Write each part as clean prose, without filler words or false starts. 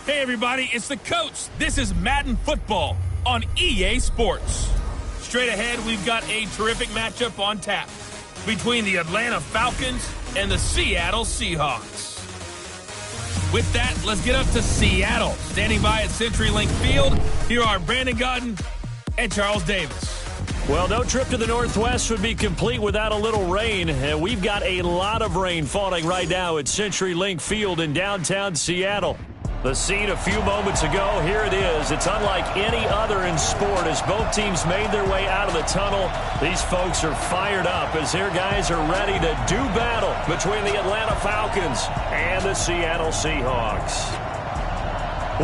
Hey everybody, it's the coach. This is Madden Football on EA Sports. Straight ahead, we've got a terrific matchup on tap between the Atlanta Falcons and the Seattle Seahawks. With that, let's get up to Seattle. Standing by at CenturyLink Field, here are Brandon Godden and Charles Davis. Well, no trip to the Northwest would be complete without a little rain. And we've got a lot of rain falling right now at CenturyLink Field in downtown Seattle. The scene a few moments ago, here it is. It's unlike any other in sport as both teams made their way out of the tunnel. These folks are fired up as their guys are ready to do battle between the Atlanta Falcons and the Seattle Seahawks.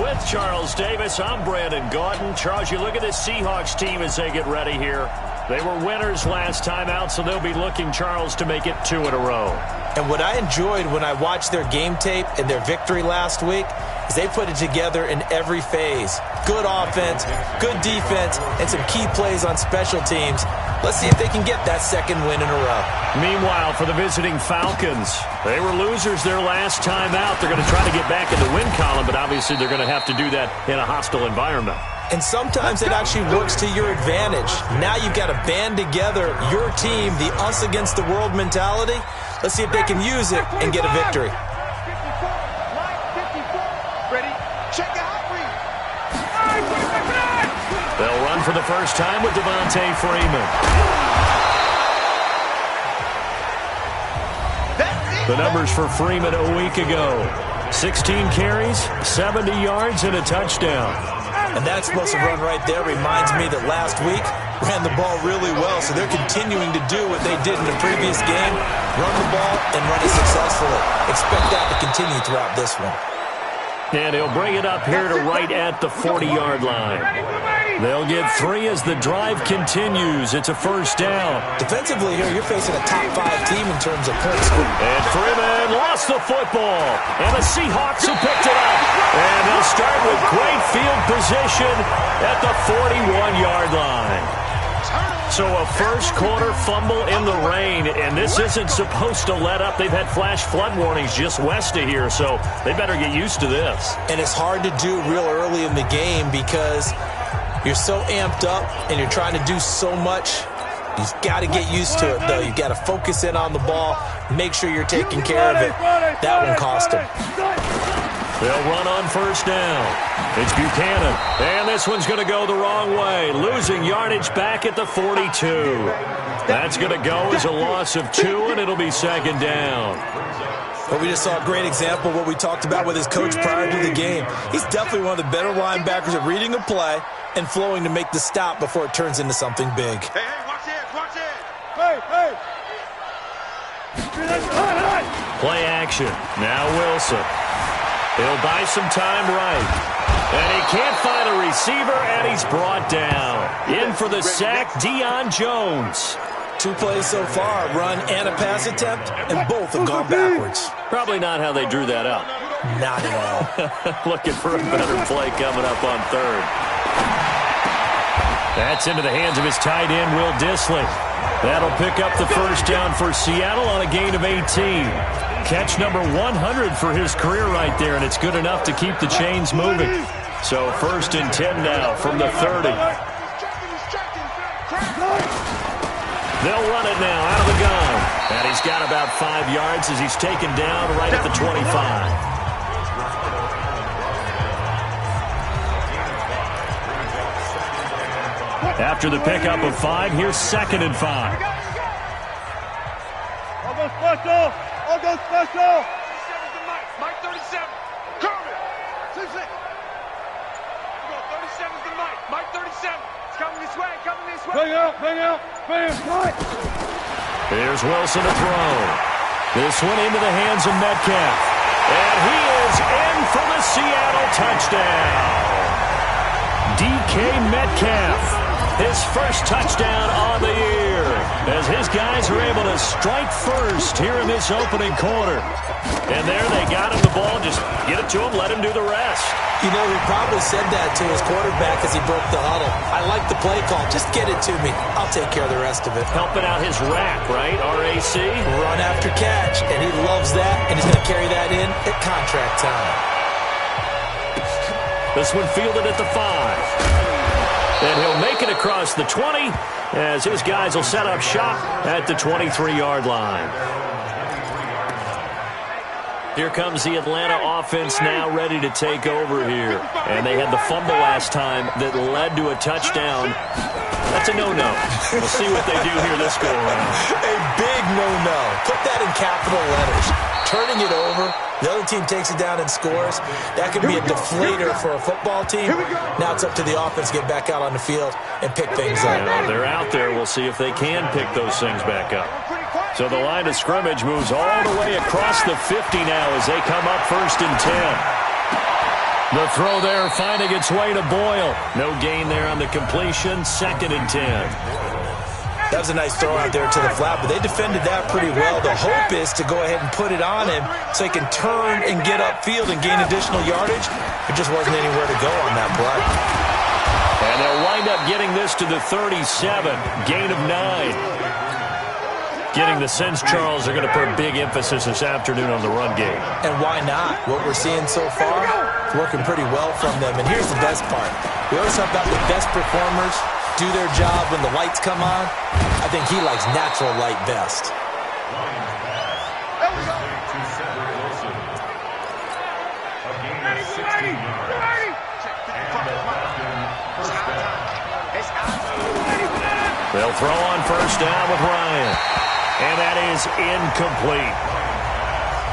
With Charles Davis, I'm Brandon Gaudin. Charles, you look at this Seahawks team as they get ready here. They were winners last time out, so they'll be looking, Charles, to make it 2 in a row. And what I enjoyed when I watched their game tape and their victory last week is they put it together in every phase. Good offense, good defense, and some key plays on special teams. Let's see if they can get that second win in a row. Meanwhile, for the visiting Falcons, they were losers their last time out. They're going to try to get back in the win column, but obviously they're going to have to do that in a hostile environment. And sometimes it actually works to your advantage. Now you've got to band together your team, the us against the world mentality. Let's see if they can use it and get a victory. They'll run for the first time with Devontae Freeman. The numbers for Freeman a week ago. 16 carries, 70 yards, and a touchdown. And that explosive run right there reminds me that last week ran the ball really well, so they're continuing to do what they did in the previous game, run the ball and run it successfully. Expect that to continue throughout this one. And he'll bring it up here to right at the 40-yard line. They'll get 3 as the drive continues. It's a first down. Defensively here, you're facing a top-5 team in terms of points scored. And Freeman lost the football. And the Seahawks have picked it up. And they'll start with great field position at the 41-yard line. So a first-quarter fumble in the rain, and this isn't supposed to let up. They've had flash flood warnings just west of here, so they better get used to this. And it's hard to do real early in the game because you're so amped up and you're trying to do so much. You've got to get used to it, though. You've got to focus in on the ball, make sure you're taking care of it. That one cost them. They'll run on first down. It's Buchanan. And this one's going to go the wrong way. Losing yardage back at the 42. That's going to go as a loss of 2, and it'll be second down. But we just saw a great example of what we talked about with his coach prior to the game. He's definitely one of the better linebackers at reading a play and flowing to make the stop before it turns into something big. Hey, watch it, watch it. Hey. Play action. Now Wilson. He'll buy some time right. And he can't find a receiver, and he's brought down. In for the sack, Deion Jones. 2 plays so far, a run and a pass attempt, and both have gone backwards. Probably not how they drew that up. Not at all. Looking for a better play coming up on third. That's into the hands of his tight end, Will Dissly. That'll pick up the first down for Seattle on a gain of 18. Catch number 100 for his career right there, and it's good enough to keep the chains moving. So 1st and 10 now from the 30. They'll run it now out of the gun. And he's got about 5 yards as he's taken down right at the 25. After the pickup of 5, here's 2nd and 5. I'll go special. 37's the Mike 37. Kermit. 2-6. Go 37's the Mike 37. It's coming this way, Bring out. Here's Wilson to throw. This one into the hands of Metcalf. And he is in for the Seattle touchdown. DK Metcalf. His first touchdown on the year as his guys are able to strike first here in this opening quarter. And there they got him the ball. Just get it to him, let him do the rest. You know, he probably said that to his quarterback as he broke the huddle. I like the play call. Just get it to me. I'll take care of the rest of it. Helping out his rack, right? RAC. Run after catch. And he loves that. And he's going to carry that in at contract time. This one fielded at the 5. And he'll make it across the 20 as his guys will set up shop at the 23-yard line. Here comes the Atlanta offense now ready to take over here. And they had the fumble last time that led to a touchdown. That's a no-no. We'll see what they do here this go-around. A big no-no. Put that in capital letters. Turning it over. The other team takes it down and scores. That can be a deflator for a football team. Now it's up to the offense to get back out on the field and pick things up. Well, they're out there. We'll see if they can pick those things back up. So the line of scrimmage moves all the way across the 50 now as they come up 1st and 10. The throw there finding its way to Boyle. No gain there on the completion. 2nd and 10. That was a nice throw out there to the flat, but they defended that pretty well. The hope is to go ahead and put it on him so he can turn and get upfield and gain additional yardage. There just wasn't anywhere to go on that play. And they'll wind up getting this to the 37. Gain of 9. Getting the sense, Charles, they're going to put a big emphasis this afternoon on the run game. And why not? What we're seeing so far, it's working pretty well from them. And here's the best part. We always talk about the best performers do their job when the lights come on. I think he likes natural light best. They'll throw on 1st down with Ryan. And that is incomplete.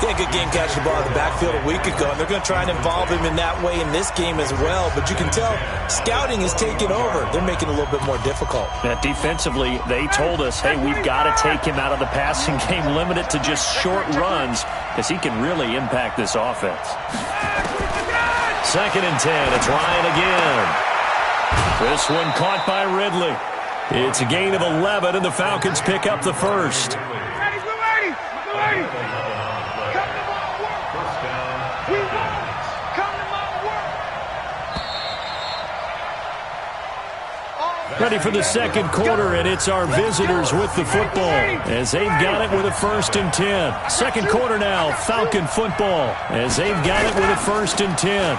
He had a good game catching the ball in the backfield a week ago, and they're going to try and involve him in that way in this game as well. But you can tell scouting is taking over. They're making it a little bit more difficult. Now, defensively, they told us, hey, we've got to take him out of the passing game, limit it to just short runs, because he can really impact this offense. 2nd and 10. It's Ryan again. This one caught by Ridley. It's a gain of 11, and the Falcons pick up the 1st. Ready for the 2nd quarter, and it's our visitors with the football as they've got it with a 1st and 10. 2nd quarter now, Falcon football as they've got it with a 1st and 10.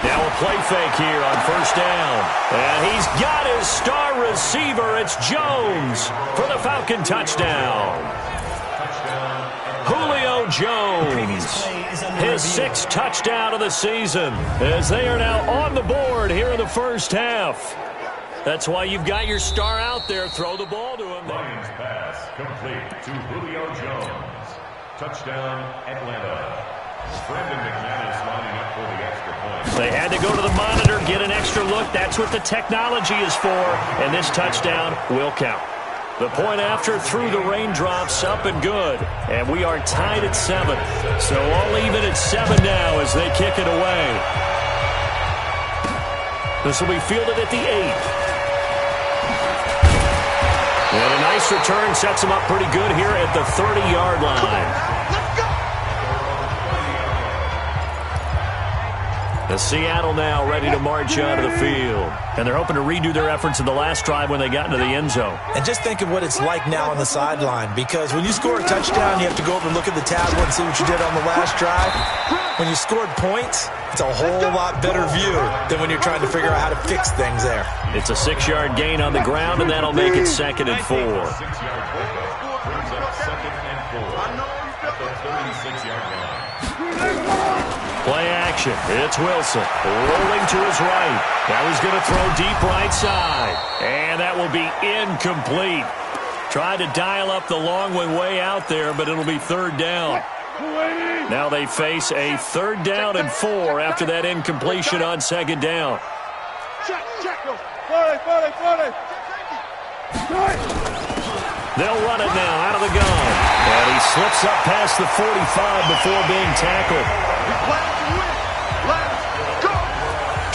Now a play fake here on 1st down. And he's got his star receiver. It's Jones for the Falcon touchdown. Julio Jones, his 6th touchdown of the season as they are now on the board here in the 1st half. That's why you've got your star out there. Throw the ball to him. Lions pass complete to Julio Jones. Touchdown, Atlanta. Brandon McManus lining up for the extra point. They had to go to the monitor, get an extra look. That's what the technology is for, and this touchdown will count. The point after through the raindrops, up and good. And we are tied at 7. So all even at 7 now as they kick it away. This will be fielded at the 8. And a nice return sets him up pretty good here at the 30-yard line. The Seattle now ready to march out of the field. And they're hoping to redo their efforts in the last drive when they got into the end zone. And just think of what it's like now on the sideline, because when you score a touchdown, you have to go over and look at the tablet and see what you did on the last drive. When you scored points, it's a whole lot better view than when you're trying to figure out how to fix things there. It's a 6-yard gain on the ground, and that'll make it 2nd and 4. 6-yard pickup brings up 2nd and 4 at the 36-yard line. Play action. It's Wilson rolling to his right. Now he's going to throw deep right side. And that will be incomplete. Tried to dial up the long one way out there, but it'll be 3rd down. Now they face a 3rd down and 4 after that incompletion on 2nd down. They'll run it now out of the gun. And he slips up past the 45 before being tackled.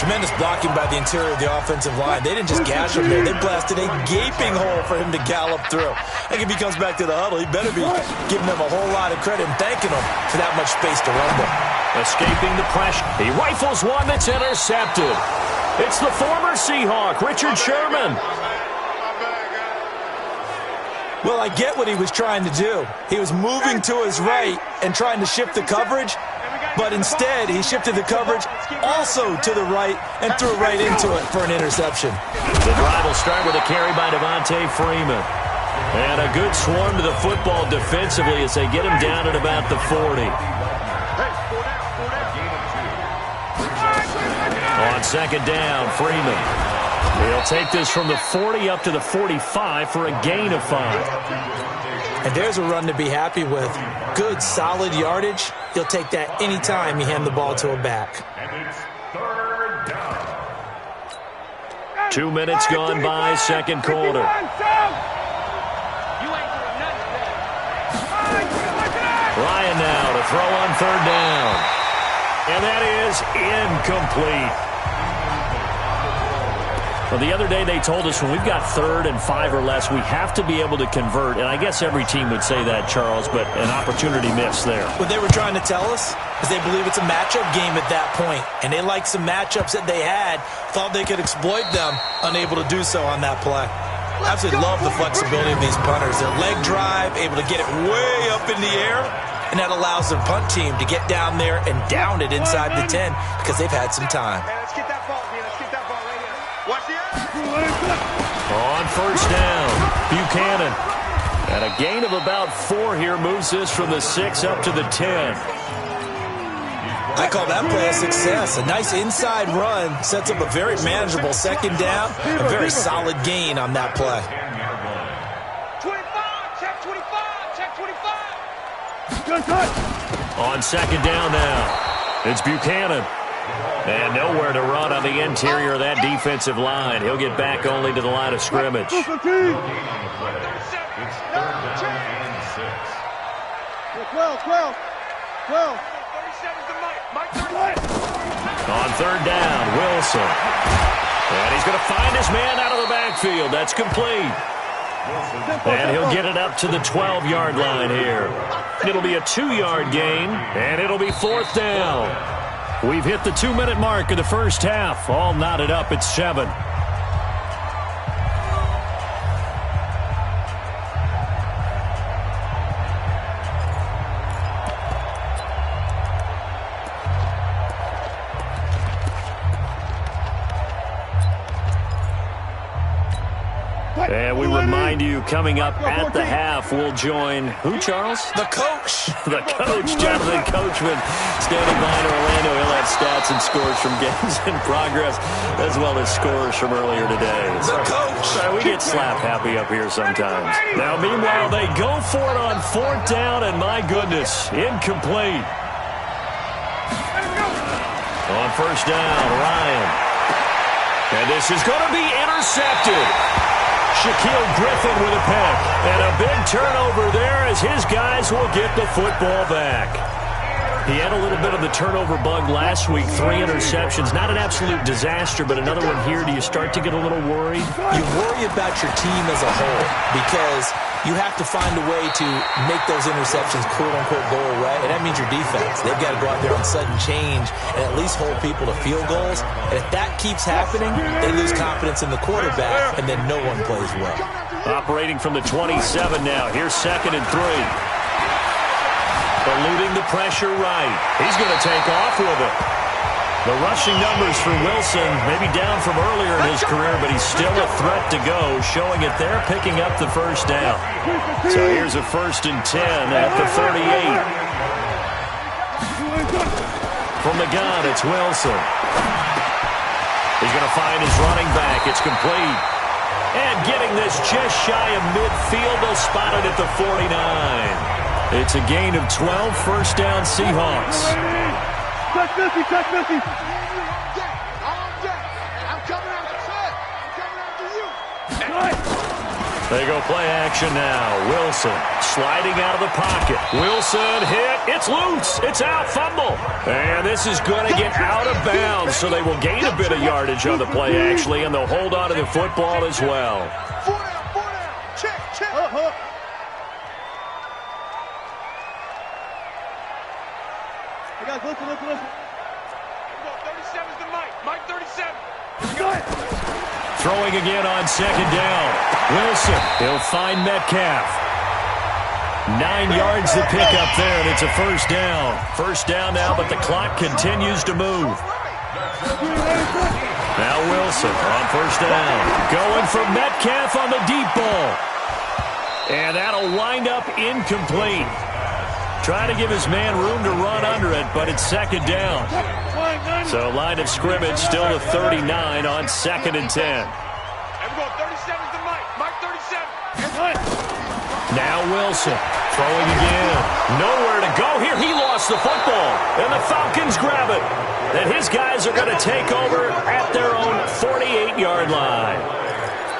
Tremendous blocking by the interior of the offensive line. They didn't just gash him there. They blasted a gaping hole for him to gallop through. I think if he comes back to the huddle, he better be giving them a whole lot of credit and thanking them for that much space to rumble. Escaping the pressure. He rifles one that's intercepted. It's the former Seahawk, Richard Sherman. Well, I get what he was trying to do. He was moving to his right and trying to shift the coverage. But instead, he shifted the coverage also to the right and threw right into it for an interception. The drive will start with a carry by Devontae Freeman. And a good swarm to the football defensively as they get him down at about the 40. On second down, Freeman. He'll take this from the 40 up to the 45 for a gain of 5. And there's a run to be happy with. Good, solid yardage. He'll take that anytime you hand the ball to a back. And it's third down. 2 minutes gone by, second quarter. Ryan now to throw on third down. And that is incomplete. Well, the other day they told us when we've got 3rd and 5 or less, we have to be able to convert. And I guess every team would say that, Charles, but an opportunity missed there. What they were trying to tell us is they believe it's a matchup game at that point. And they liked some matchups that they had, thought they could exploit them, unable to do so on that play. I absolutely love the flexibility of these punters. Their leg drive, able to get it way up in the air, and that allows their punt team to get down there and down it inside the 10 because they've had some time. Hey, let's get that ball, man. Let's get that ball right here. Watch the On first down, Buchanan. And a gain of about 4 here moves this from the 6 up to the 10. I call that play a success. A nice inside run sets up a very manageable second down, a very solid gain on that play. 25, check 25, check 25. On second down now, it's Buchanan. And nowhere to run on the interior of that defensive line. He'll get back only to the line of scrimmage. It's third down and 6. 12. 37's the Mike 38. On third down, Wilson. And he's going to find his man out of the backfield. That's complete. And he'll get it up to the 12-yard line here. It'll be a 2-yard gain, and it'll be 4th down. We've hit the 2-minute mark of the first half. All knotted up at 7. And we remind you, coming up at the half, we'll join who, Charles? The coach. The coach, Jonathan Coachman, standing by in Orlando. He'll have stats and scores from games in progress, as well as scores from earlier today. The coach. We get slap happy up here sometimes. Now, meanwhile, they go for it on 4th down, and my goodness, incomplete. On first down, Ryan. And this is going to be intercepted. Shaquille Griffin with a pick. And a big turnover there as his guys will get the football back. He had a little bit of the turnover bug last week. 3 interceptions. Not an absolute disaster, but another one here. Do you start to get a little worried? You worry about your team as a whole because you have to find a way to make those interceptions, quote-unquote, go away. And that means your defense. They've got to go out there on sudden change and at least hold people to field goals. And if that keeps happening, they lose confidence in the quarterback, and then no one plays well. Operating from the 27 now. Here's 2nd and 3. Eluding the pressure right. He's going to take off with it. The rushing numbers for Wilson, maybe down from earlier in his career, but he's still a threat to go, showing it there, picking up the first down. So here's a 1st and 10 at the 38. From the gun, it's Wilson. He's going to find his running back. It's complete. And getting this just shy of midfield, they'll spot it at the 49. It's a gain of 12, first down Seahawks. Touch Missy. I'm coming after you. They go play action now. Wilson sliding out of the pocket. Wilson hit. It's loose. It's out. Fumble. And this is going to get out of bounds, so they will gain a bit of yardage on the play, actually, and they'll hold on to the football as well. 4 down. Check. Hey, guys, listen. 37's the Mike 37. Throwing again on second down. Wilson, he'll find Metcalf. 9 yards to pick up there, and it's a first down. First down now, but the clock continues to move. Now Wilson on first down. Going for Metcalf on the deep ball. And that'll wind up incomplete. Trying to give his man room to run under it, but it's second down. So line of scrimmage still to 39 on 2nd and 10. Now Wilson throwing again. Nowhere to go here. He lost the football, and the Falcons grab it. And his guys are going to take over at their own 48-yard line.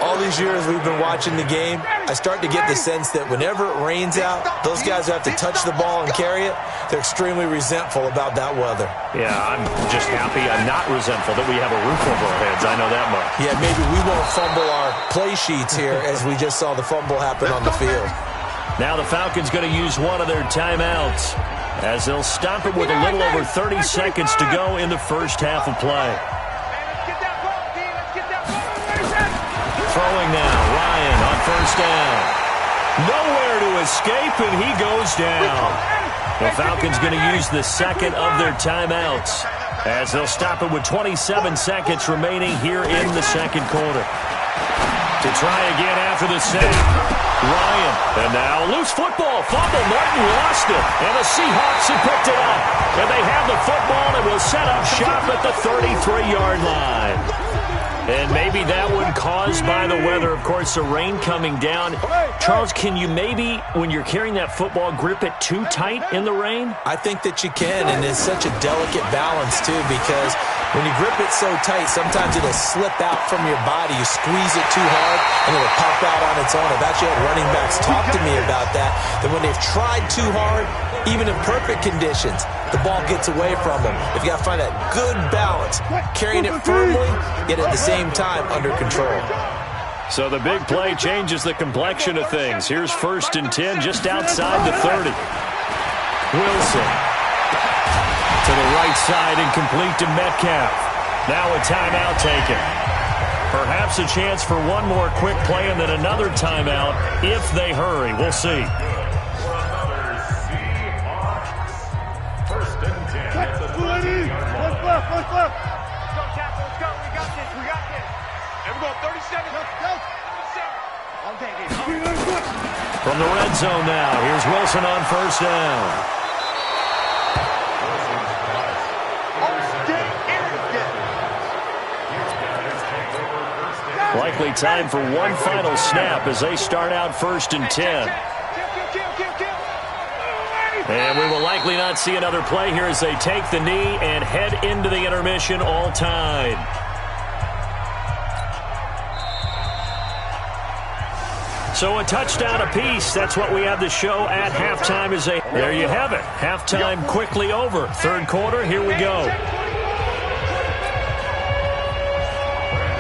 All these years we've been watching the game, I start to get the sense that whenever it rains out, those guys who have to touch the ball and carry it, they're extremely resentful about that weather. Yeah, I'm just happy I'm not resentful that we have a roof over our heads. I know that much. Yeah, maybe we won't fumble our play sheets here as we just saw the fumble happen on the field. Now the Falcons going to use one of their timeouts as they'll stop it with a little over 30 seconds to go in the first half of play. Throwing now, Ryan on first down. Nowhere to escape, and he goes down. The Falcons going to use the second of their timeouts as they'll stop it with 27 seconds remaining here in the second quarter. To try again after the snap. Ryan, and now loose football. Fumble, Martin lost it, and the Seahawks have picked it up. And they have the football and will set up shop at the 33-yard line. And maybe that one caused by the weather. Of course, the rain coming down. Charles, can you maybe, when you're carrying that football, grip it too tight in the rain? I think that you can, and it's such a delicate balance, too, because when you grip it so tight, sometimes it'll slip out from your body. You squeeze it too hard, and it'll pop out on its own. I've actually had running backs talk to me about that when they've tried too hard, even in perfect conditions, the ball gets away from them. If you got to find that good balance, carrying it firmly, yet at the same time under control. So the big play changes the complexion of things. Here's 1st and 10 just outside the 30. Wilson to the right side and complete to Metcalf. Now a timeout taken. Perhaps a chance for one more quick play and then another timeout if they hurry. We'll see. Let's go, Tackle. Let's go. We got this. We got this. And we're going 37. Let's go. 37. I'll take it. From the red zone now, here's Wilson on first down. Likely time for one final snap as they start out 1st and 10. And we will likely not see another play here as they take the knee and head into the intermission all tied. So a touchdown apiece. That's what we have to show at halftime. There you have it. Halftime quickly over. Third quarter, here we go.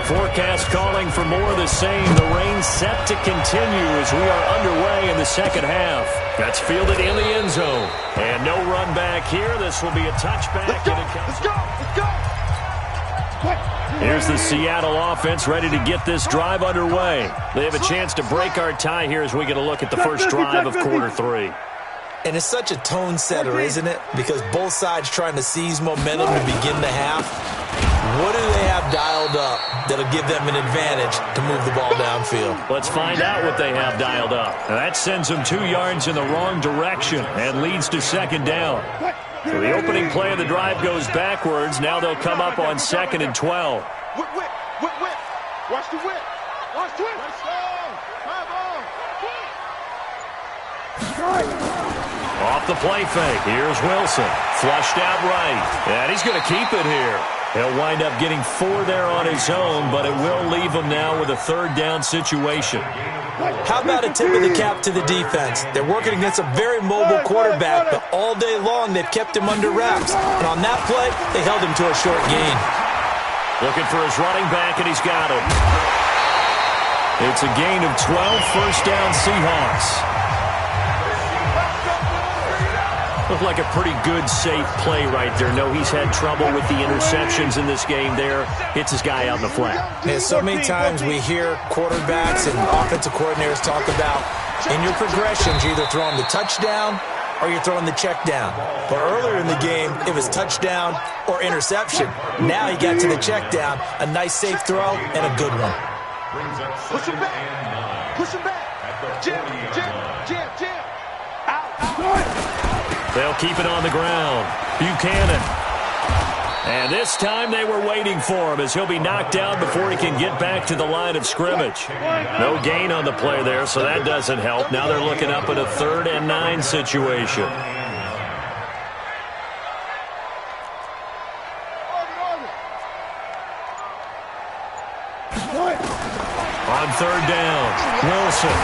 Forecast calling for more of the same. The rain set to continue as we are underway in the second half. That's fielded in the end zone. And no run back here. This will be a touchback. Let's go. Let's go. Here's the Seattle offense ready to get this drive underway. They have a chance to break our tie here as we get a look at the first drive of quarter 3. And it's such a tone setter, isn't it? Because both sides trying to seize momentum to begin the half. What do they have dialed up that'll give them an advantage to move the ball downfield? Let's find out what they have dialed up. Now that sends them 2 yards in the wrong direction and leads to second down. So the opening play of the drive goes backwards. Now they'll come up on 2nd and 12. Whip. Watch the whip. Watch the whip. Off the play fake. Here's Wilson. Flushed out right. And he's going to keep it here. He'll wind up getting 4 there on his own, but it will leave him now with a third down situation. How about a tip of the cap to the defense? They're working against a very mobile quarterback, but all day long they've kept him under wraps. And on that play, they held him to a short gain. Looking for his running back, and he's got him. It's a gain of 12, first down Seahawks. Looked like a pretty good, safe play right there. No, he's had trouble with the interceptions in this game there. Hits his guy out in the flat. And so many times we hear quarterbacks and offensive coordinators talk about In your progressions, you're either throwing the touchdown or you're throwing the check down. But earlier in the game, it was touchdown or interception. Now he got to the check down, a nice safe throw, and a good one. Push him back. Push him back. Jam. Out. They'll keep it on the ground. Buchanan. And this time they were waiting for him as he'll be knocked down before he can get back to the line of scrimmage. No gain on the play there, so that doesn't help. Now they're looking up at a 3rd and 9 situation. On 3rd down, Wilson.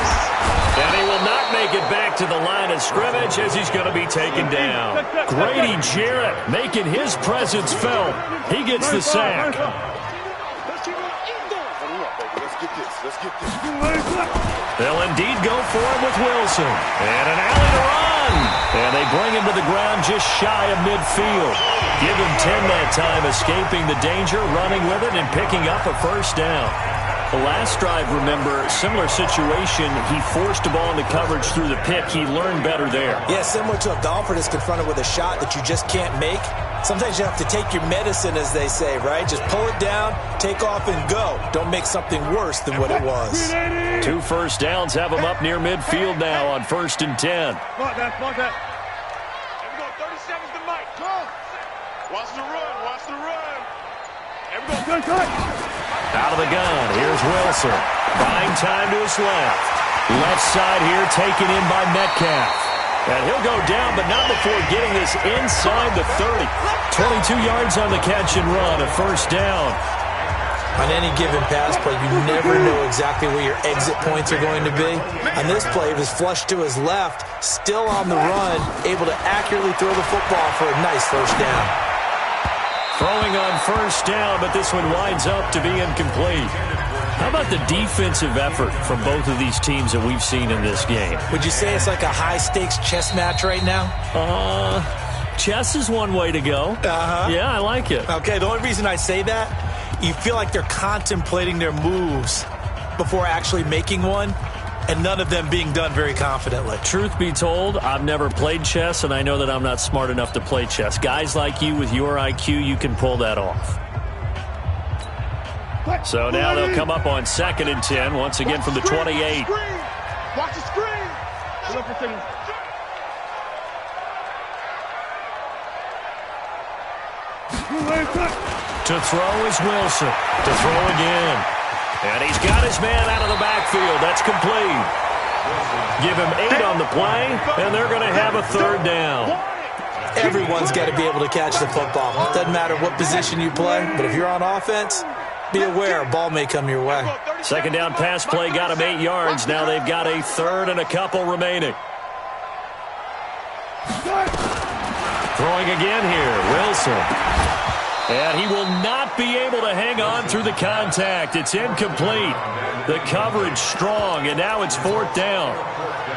And he will not make it back to the line of scrimmage as he's going to be taken down. Grady Jarrett making his presence felt. He gets the sack. They'll indeed go for him with Wilson. And an alley to run. And they bring him to the ground just shy of midfield. Give him 10 that time, escaping the danger, running with it, and picking up a 1st down. The last drive, remember, similar situation. He forced the ball into coverage through the pick. He learned better there. Yeah, similar to a golfer that's confronted with a shot that you just can't make. Sometimes you have to take your medicine, as they say, right? Just pull it down, take off, and go. Don't make something worse than what it was. 2 first downs have him up near midfield now on 1st and 10. Mark that. Here we go. 37's the mic. Go. Watch the run. Here we go. Out of the gun, here's Wilson. Buying time to his left. Left side here taken in by Metcalf. And he'll go down, but not before getting this inside the 30. 22 yards on the catch and run, a 1st down. On any given pass play, you never know exactly where your exit points are going to be. On this play, it was flushed to his left, still on the run, able to accurately throw the football for a nice 1st down. Throwing on 1st down, but this one winds up to be incomplete. How about the defensive effort from both of these teams that we've seen in this game? Would you say it's like a high-stakes chess match right now? Chess is one way to go. Yeah, I like it. Okay, the only reason I say that, you feel like they're contemplating their moves before actually making one, and none of them being done very confidently. Truth be told, I've never played chess, and I know that I'm not smart enough to play chess. Guys like you with your IQ, you can pull that off. So now they'll come up on 2nd and 10, once again from the 28. Watch the screen. To throw is Wilson. To throw again. And he's got his man out of the backfield. That's complete. Give him 8 on the play, and they're going to have a 3rd down. Everyone's got to be able to catch the football. Doesn't matter what position you play, but if you're on offense, be aware a ball may come your way. 2nd down pass play got him 8 yards. Now they've got a 3rd and a couple remaining. Throwing again here, Wilson. And he will not be able to hang on through the contact. It's incomplete. The coverage strong, and now it's 4th down.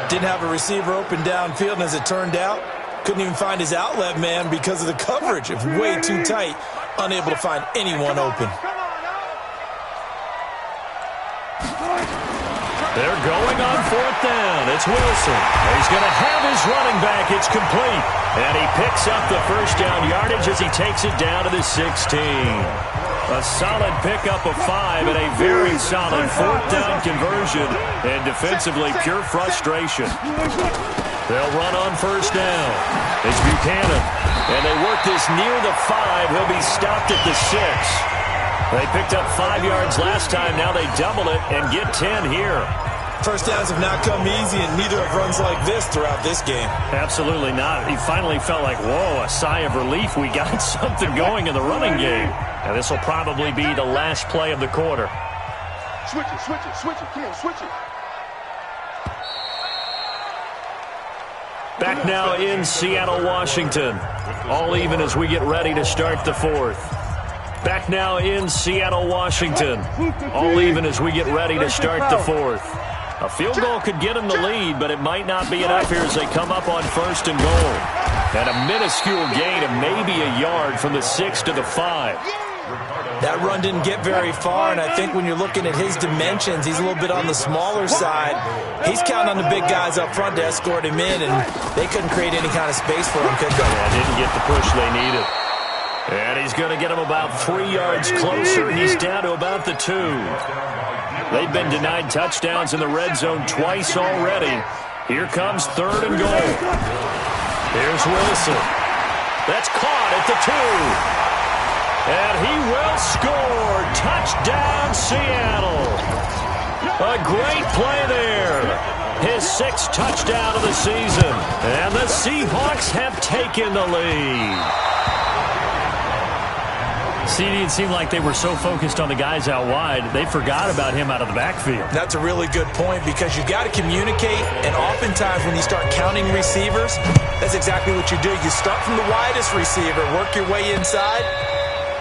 Didn't have a receiver open downfield, and as it turned out, couldn't even find his outlet man because of the coverage. It was way too tight, unable to find anyone open. They're going on 4th down. It's Wilson. He's going to have his running back. It's complete. And he picks up the 1st down yardage as he takes it down to the 16. A solid pickup of 5 and a very solid 4th down conversion. And defensively, pure frustration. They'll run on 1st down. It's Buchanan. And they work this near the 5. He'll be stopped at the 6. They picked up 5 yards last time. Now they double it and get 10 here. 1st downs have not come easy, and neither have runs like this throughout this game. Absolutely not. He finally felt like, whoa, a sigh of relief. We got something going in the running game. And this will probably be the last play of the quarter. Switch it. Come on, switch it. Back now in Seattle, Washington. All even as we get ready to start the 4th. Back now in Seattle, Washington. All even as we get ready to start the 4th. A field goal could get them the lead, but it might not be enough here as they come up on 1st and goal. And a minuscule gain of maybe a yard from the 6 to the 5. That run didn't get very far, and I think when you're looking at his dimensions, he's a little bit on the smaller side. He's counting on the big guys up front to escort him in, and they couldn't create any kind of space for him, could they? Yeah, didn't get the push they needed. And he's going to get him about 3 yards closer. He's down to about the 2. They've been denied touchdowns in the red zone twice already. Here comes 3rd and goal. Here's Wilson. That's caught at the 2. And he will score. Touchdown, Seattle. A great play there. His 6th touchdown of the season. And the Seahawks have taken the lead. CD, it seemed like they were so focused on the guys out wide, they forgot about him out of the backfield. That's a really good point because you've got to communicate, and oftentimes when you start counting receivers, that's exactly what you do. You start from the widest receiver, work your way inside.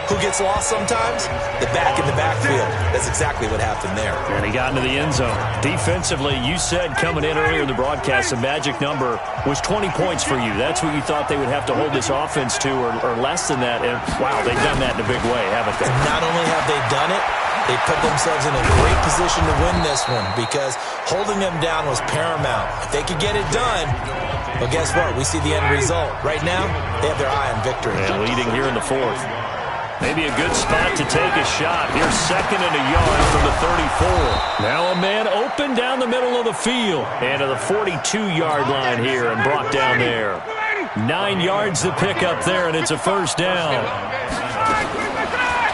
Who gets lost sometimes? The back in the backfield. That's exactly what happened there. And he got into the end zone. Defensively, you said coming in earlier in the broadcast, the magic number was 20 points for you. That's what you thought they would have to hold this offense to, or less than that. And, wow, they've done that in a big way, haven't they? And not only have they done it, they put themselves in a great position to win this one because holding them down was paramount. If they could get it done, well, guess what? We see the end result. Right now, they have their eye on victory. And leading here in the 4th. Maybe a good spot to take a shot. Here's 2nd and a yard from the 34. Now a man open down the middle of the field. And to the 42-yard line here and brought down there. 9 yards to pick up there, and it's a 1st down.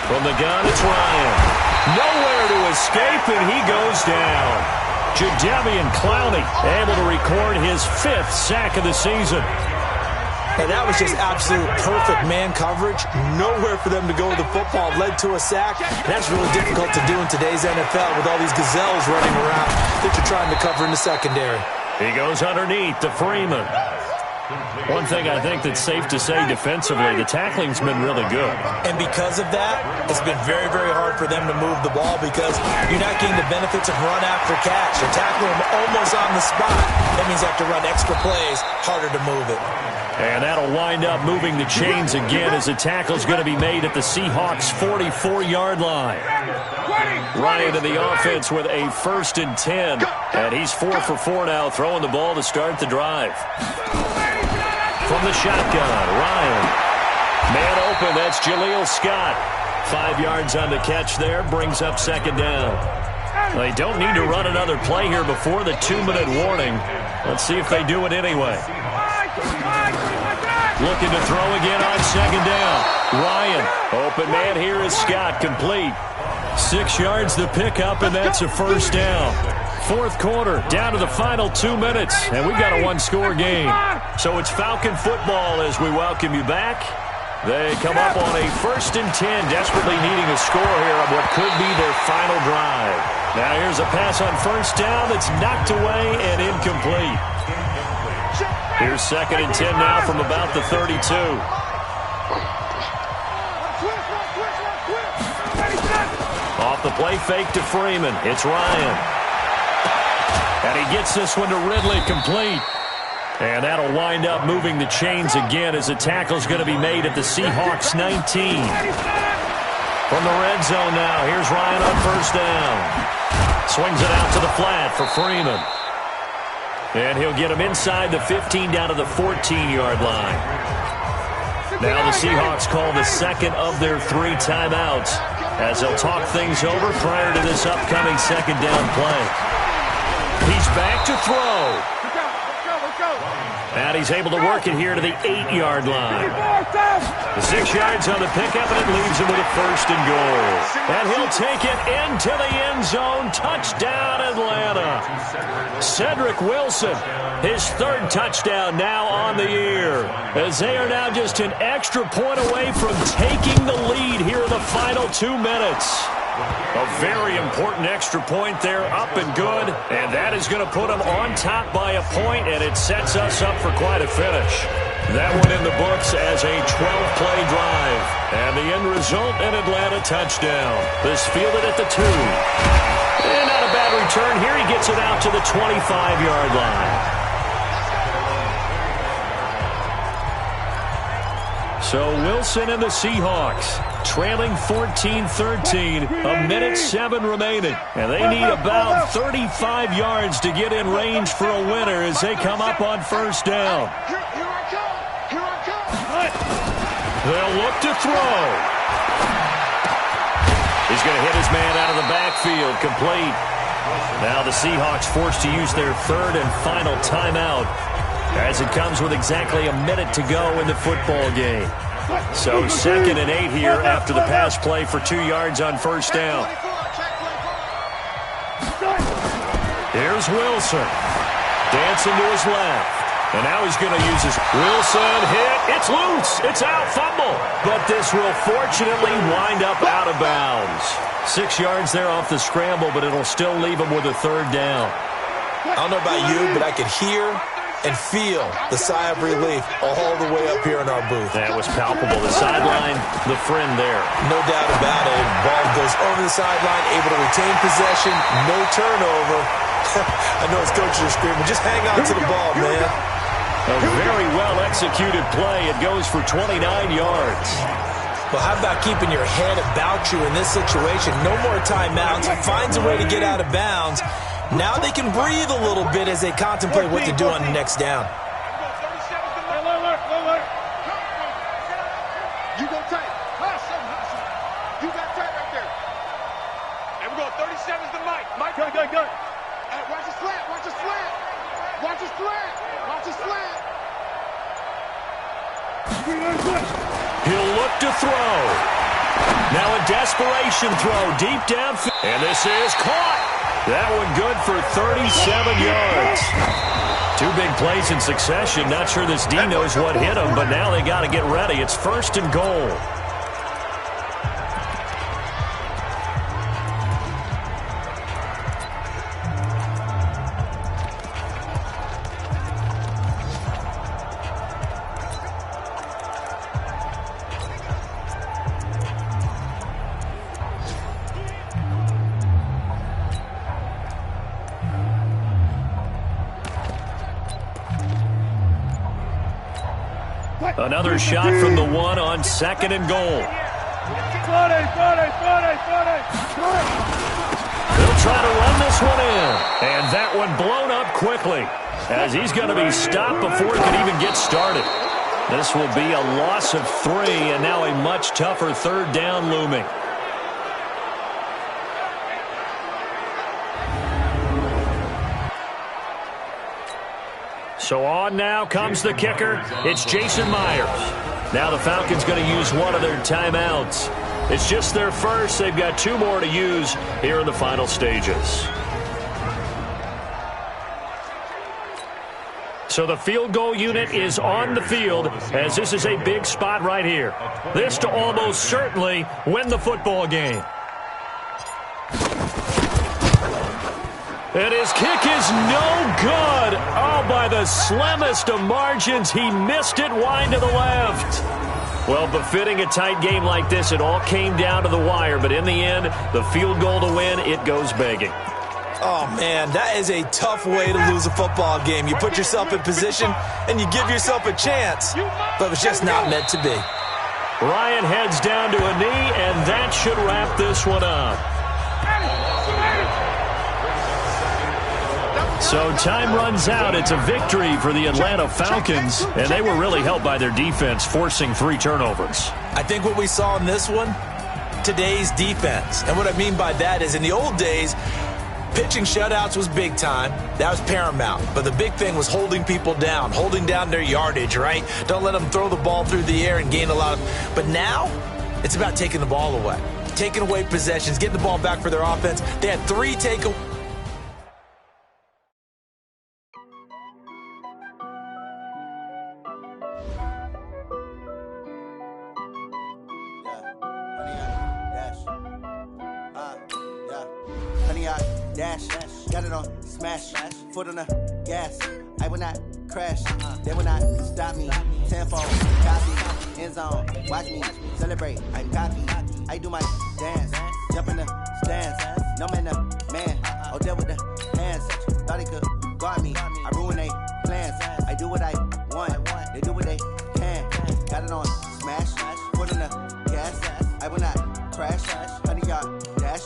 From the gun, it's Ryan. Nowhere to escape, and he goes down. Jadeveon Clowney able to record his 5th sack of the season. And that was just absolute perfect man coverage. Nowhere for them to go with the football. Led to a sack. And that's really difficult to do in today's NFL with all these gazelles running around that you're trying to cover in the secondary. He goes underneath to Freeman. One thing I think that's safe to say defensively, the tackling's been really good. And because of that, it's been very, very hard for them to move the ball because you're not getting the benefits of run after catch. You're tackling them almost on the spot. That means you have to run extra plays, harder to move it. And that'll wind up moving the chains again as the tackle's going to be made at the Seahawks' 44-yard line. Ryan in the offense with a 1st and 10. And he's 4 for 4 now, throwing the ball to start the drive. From the shotgun, Ryan. Man open, that's Jaleel Scott. 5 yards on the catch there, brings up 2nd down. They don't need to run another play here before the 2-minute warning. Let's see if they do it anyway. Looking to throw again on 2nd down. Ryan, open man here is Scott, complete. 6 yards to pick up, and that's a 1st down. 4th quarter, down to the final 2 minutes, and we've got a 1-score game. So it's Falcon football as we welcome you back. They come up on a 1st and 10, desperately needing a score here on what could be their final drive. Now here's a pass on 1st down that's knocked away and incomplete. Here's 2nd and 10 now from about the 32. Off the play fake to Freeman. It's Ryan. And he gets this one to Ridley, complete. And that'll wind up moving the chains again as the tackle's going to be made at the Seahawks 19. From the red zone now, here's Ryan on 1st down. Swings it out to the flat for Freeman. And he'll get him inside the 15 down to the 14-yard line. Now the Seahawks call the 2nd of their 3 timeouts as they'll talk things over prior to this upcoming 2nd down play. He's back to throw. And he's able to work it here to the 8-yard line. The 6 yards on the pickup, and it leaves him with a 1st and goal. And he'll take it into the end zone. Touchdown, Atlanta. Cedric Wilson, his 3rd touchdown now on the year, as they are now just an extra point away from taking the lead here in the final 2 minutes. A very important extra point there, up and good, and that is going to put them on top by a point, and it sets us up for quite a finish. That one in the books as a 12-play drive, and the end result, an Atlanta touchdown. This fielded at the 2. And not a bad return here. He gets it out to the 25-yard line. So Wilson and the Seahawks trailing 14-13, a minute 7 remaining. And they need about 35 yards to get in range for a winner as they come up on first down. They'll look to throw. He's going to hit his man out of the backfield, complete. Now the Seahawks forced to use their third and final timeout as it comes with exactly a minute to go in the football game. So 2nd and 8 here after the pass play for 2 yards on first down. Here's Wilson. Dancing to his left. And now he's going to use his Wilson hit. It's loose. It's out, fumble. But this will fortunately wind up out of bounds. 6 yards there off the scramble, but it'll still leave him with a third down. I don't know about you, but I could hear and feel the sigh of relief all the way up here in our booth. That was palpable. The sideline, the friend there. No doubt about it. Ball goes over the sideline, able to retain possession, no turnover. I know his coaches are screaming, just hang on to the ball, man. A very well-executed play. It goes for 29 yards. Well, how about keeping your head about you in this situation? No more timeouts. Finds a way to get out of bounds. Now they can breathe a little bit as they contemplate what to do on the next down. You go tight. You got tight right there. And we're going 37's the Mike. Mike, good. Watch his slant. Watch his slant. Watch his slant. Watch his slant. He'll look to throw. Now a desperation throw deep downfield. And this is caught. That one good for 37 yards. 2 big plays in succession. Not sure this D knows what hit him, but now they got to get ready. It's 1st and goal. Another shot from the 1 on 2nd and goal. They'll try to run this one in. And that one blown up quickly as he's going to be stopped before it can even get started. This will be a loss of 3 and now a much tougher third down looming. So on now comes the kicker. It's Jason Myers. Now the Falcons going to use one of their timeouts. It's just their first. They've got 2 more to use here in the final stages. So the field goal unit is on the field as this is a big spot right here. This to almost certainly win the football game. And his kick is no good. Oh, by the slimmest of margins, he missed it wide to the left. Well, befitting a tight game like this, it all came down to the wire. But in the end, the field goal to win, it goes begging. Oh, man, that is a tough way to lose a football game. You put yourself in position, and you give yourself a chance. But it's just not meant to be. Ryan heads down to a knee, and that should wrap this one up. So time runs out. It's a victory for the Atlanta Falcons, and they were really helped by their defense, forcing 3 turnovers. I think what we saw in this one, today's defense. And what I mean by that is in the old days, pitching shutouts was big time. That was paramount. But the big thing was holding people down, holding down their yardage, right? Don't let them throw the ball through the air and gain a lot of... But now, it's about taking the ball away. Taking away possessions, getting the ball back for their offense. They had 3 takeaways. Dash, got it on, smash, foot on the gas. I will not crash, they will not stop me. Tenfold, copy, end zone, watch me celebrate. I'm cocky, I do my dance, jump in the stands. No man, the man, oh there with the hands. Thought he could guard me, I ruin they plans. I do what I want, they do what they can. Got it on, smash, I will not crash. 100-yard dash,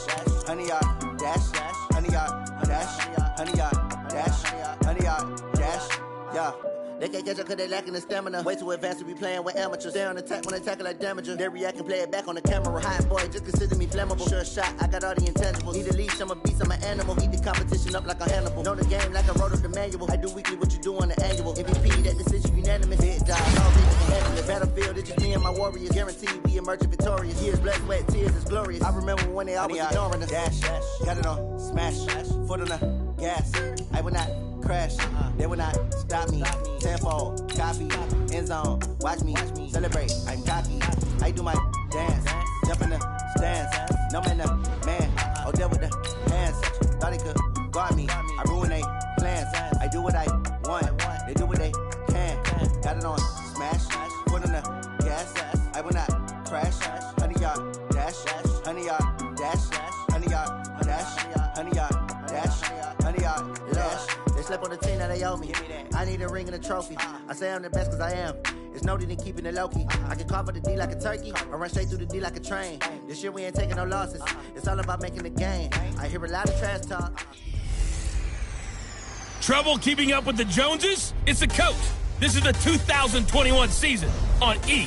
100-yard dash, 100-yard dash, 100-yard dash, 100-yard dash, yeah. They can't catch up cause they lacking the stamina. Way too advanced to be playing with amateurs. Stay on attack when they tackle like damager. They react and play it back on the camera. Hot boy, just consider me flammable. Sure shot, I got all the intangibles. Need a leash, I'm a beast, I'm an animal. Eat the competition up like a Hannibal. Know the game like I wrote up the manual. I do weekly what you do on the annual. MVP, that decision unanimous. Big dog, all people can handle it. Battlefield, it's just me and my warriors. Guaranteed we emerge victorious. Years, blood, sweat, tears, it's glorious. I remember when they always ignoring us. Dash, got it on, smash, foot on the gas. I will not crash, they will not stop me. Tenfold, copy, end zone, watch me celebrate. I'm cocky, I do my dance, jump in the stands. No man, man, oh there with the hands. Thought they could guard me, I ruin they plans. I do what I want, they do what they can. Got it on smash, foot on the gas. I will not crash. 100-yard dash, 100-yard dash, 100-yard dash, 100-yard dash, 100-yard dash. They slept on the team that they owe me. I need a ring and a trophy. I say I'm the best cause I am. It's noted in keeping it low-key. I can carve up the D like a turkey or run straight through the D like a train. This year we ain't taking no losses. It's all about making the game. I hear a lot of trash talk. Trouble keeping up with the Joneses? It's the coach. This is the 2021 season on EA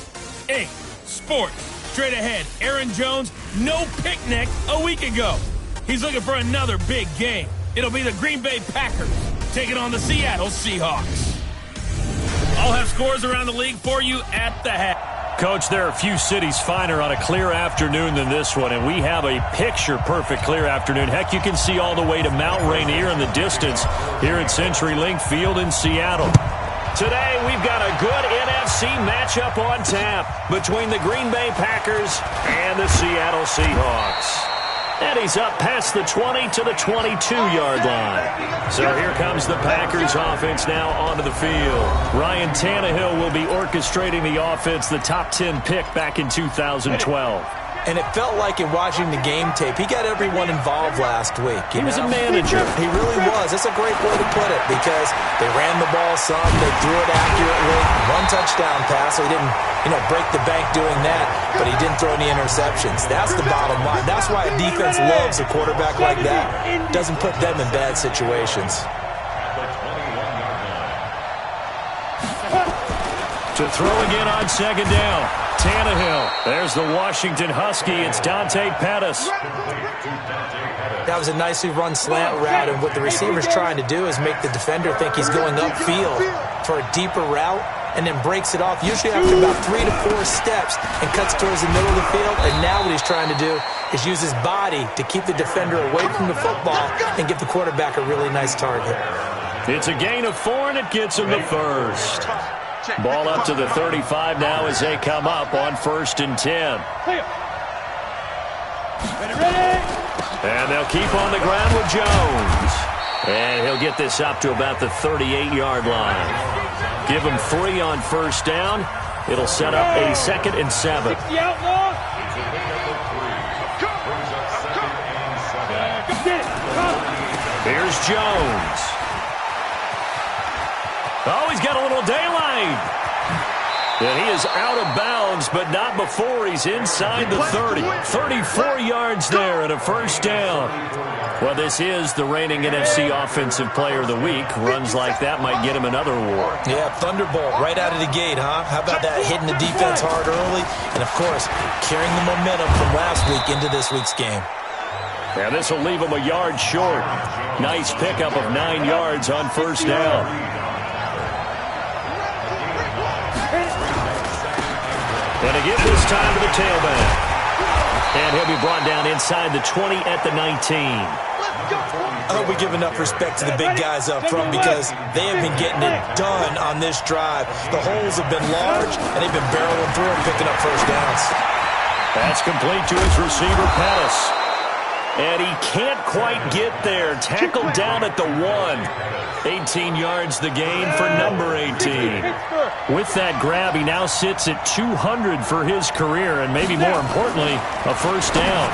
Sports. Straight ahead, Aaron Jones, no picnic a week ago. He's looking for another big game. It'll be the Green Bay Packers taking on the Seattle Seahawks. I'll have scores around the league for you at the half. Coach, there are a few cities finer on a clear afternoon than this one, and we have a picture-perfect clear afternoon. Heck, you can see all the way to Mount Rainier in the distance here at CenturyLink Field in Seattle. Today, we've got a good NFC matchup on tap between the Green Bay Packers and the Seattle Seahawks. And he's up past the 20 to the 22-yard line. So here comes the Packers offense now onto the field. Ryan Tannehill will be orchestrating the offense, the top 10 pick back in 2012. And it felt like in watching the game tape, he got everyone involved last week. He was a manager. He really was. That's a great way to put it because they ran the ball some, they threw it accurately. One touchdown pass, so he didn't, break the bank doing that, but he didn't throw any interceptions. That's the bottom line. That's why a defense loves a quarterback like that. Doesn't put them in bad situations. To throw again on second down. Tannehill. There's the Washington Husky. It's Dante Pettis. That was a nicely run slant route, and what the receiver's trying to do is make the defender think he's going upfield for a deeper route and then breaks it off, usually after about 3 to 4 steps, and cuts towards the middle of the field. And now what he's trying to do is use his body to keep the defender away from the football and give the quarterback a really nice target. It's a gain of 4, and it gets him the first. Ball up to the 35 now as they come up on 1st and 10. And they'll keep on the ground with Jones. And he'll get this up to about the 38-yard line. Give him 3 on 1st down. It'll set up a 2nd and 7. Here's Jones. Oh, he's got a little daylight. And he is out of bounds, but not before he's inside the 30. 34 yards there and a 1st down. Well, this is the reigning NFC Offensive Player of the Week. Runs like that might get him another award. Yeah, thunderbolt right out of the gate, huh? How about that, hitting the defense hard early? And, of course, carrying the momentum from last week into this week's game. Yeah, this will leave him a yard short. Nice pickup of 9 yards on 1st down. And again this time to the tailback. And he'll be brought down inside the 20 at the 19. I hope we give enough respect to the big guys up front because they have been getting it done on this drive. The holes have been large, and they've been barreling through and picking up 1st downs. That's complete to his receiver, Pettis. And he can't quite get there. Tackled down at the 1. 18 yards the gain for number 18. With that grab, he now sits at 200 for his career, and maybe more importantly, a 1st down.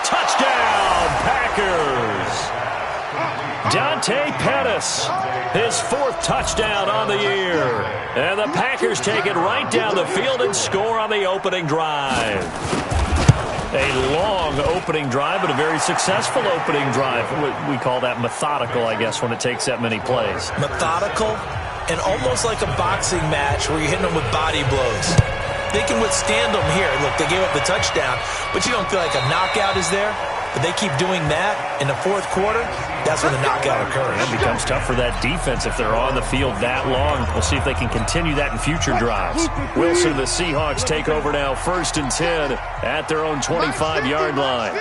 Touchdown, Packers! Dante Pettis, his 4th touchdown on the year. And the Packers take it right down the field and score on the opening drive. A long opening drive, but a very successful opening drive. We call that methodical, I guess, when it takes that many plays. Methodical and almost like a boxing match where you're hitting them with body blows. They can withstand them here. Look, they gave up the touchdown, but you don't feel like a knockout is there. But they keep doing that in the fourth quarter, that's when the knockout occurs. It becomes tough for that defense if they're on the field that long. We'll see if they can continue that in future drives. Wilson, the Seahawks take over now, 1st and 10 at their own 25-yard line.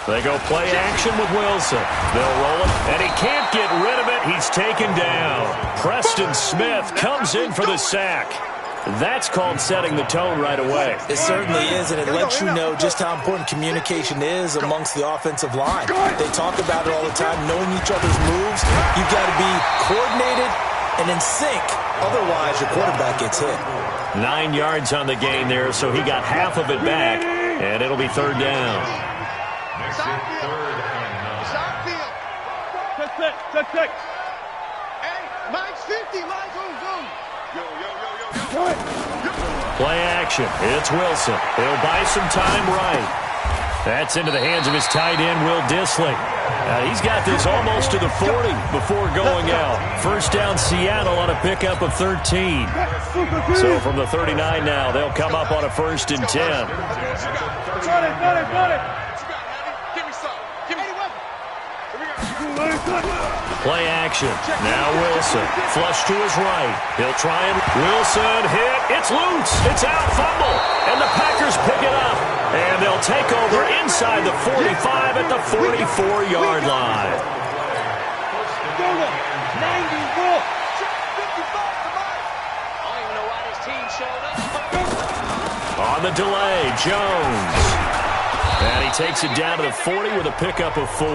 They go play action with Wilson. They'll roll it, and he can't get rid of it. He's taken down. Preston Smith comes in for the sack. That's called setting the tone right away. It certainly is, and it lets you know just how important communication is amongst the offensive line. They talk about it all the time, knowing each other's moves. You've got to be coordinated and in sync. Otherwise, your quarterback gets hit. 9 yards on the gain there, so he got half of it back, and it'll be 3rd down. Stop field. Check. Hey, mine's 50. Mine's zoom. Yo. Play action. It's Wilson. He'll buy some time right. That's into the hands of his tight end, Will Dissly. He's got this almost to the 40 before going out. 1st down Seattle on a pickup of 13. So from the 39 now, they'll come up on a 1st and 10. Got it. Give me some. Play action. Now Wilson. Flush to his right. He'll try and Wilson hit. It's loose. It's out. Fumble. And the Packers pick it up. And they'll take over inside the 45 at the 44-yard line. 94. On the delay, Jones. And he takes it down to the 40 with a pickup of 4.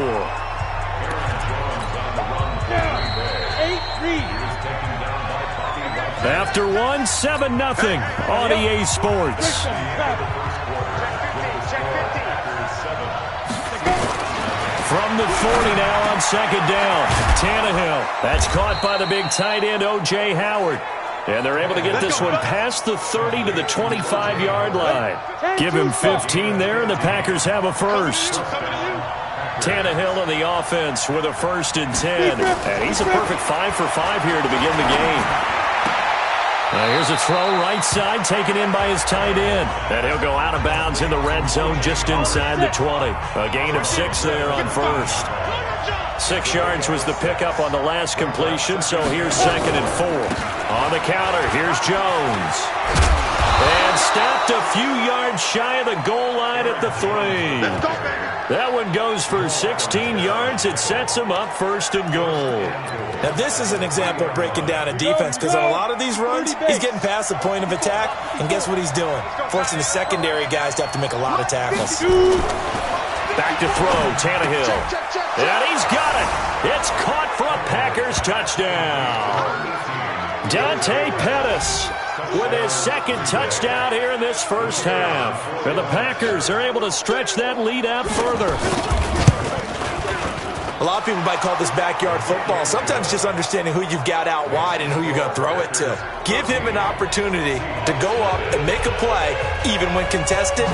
After 1, 7-0 on EA Sports. From the 40 now on 2nd down. Tannehill. That's caught by the big tight end, O.J. Howard. And they're able to get this one past the 30 to the 25-yard line. Give him 15 there, and the Packers have a 1st. Tannehill in the offense with a 1st and 10. And he's a perfect 5 for 5 here to begin the game. Here's a throw right side taken in by his tight end. And he'll go out of bounds in the red zone just inside the 20. A gain of 6 there on 1st. 6 yards was the pickup on the last completion, so here's 2nd and 4. On the counter, here's Jones. And stopped a few yards shy of the goal line at the 3. That one goes for 16 yards. It sets him up 1st and goal. Now, this is an example of breaking down a defense, because on a lot of these runs, he's getting past the point of attack, and guess what he's doing? Forcing the secondary guys to have to make a lot of tackles. Back to throw, Tannehill. And he's got it. It's caught for a Packers touchdown. Dante Pettis with his 2nd touchdown here in this 1st half. And the Packers are able to stretch that lead out further. A lot of people might call this backyard football. Sometimes just understanding who you've got out wide and who you're going to throw it to. Give him an opportunity to go up and make a play, even when contested.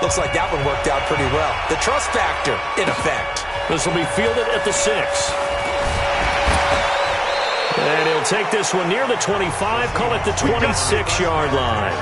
Looks like that one worked out pretty well. The trust factor, in effect. This will be fielded at the 6. And he'll take this one near the 25, call it the 26-yard line.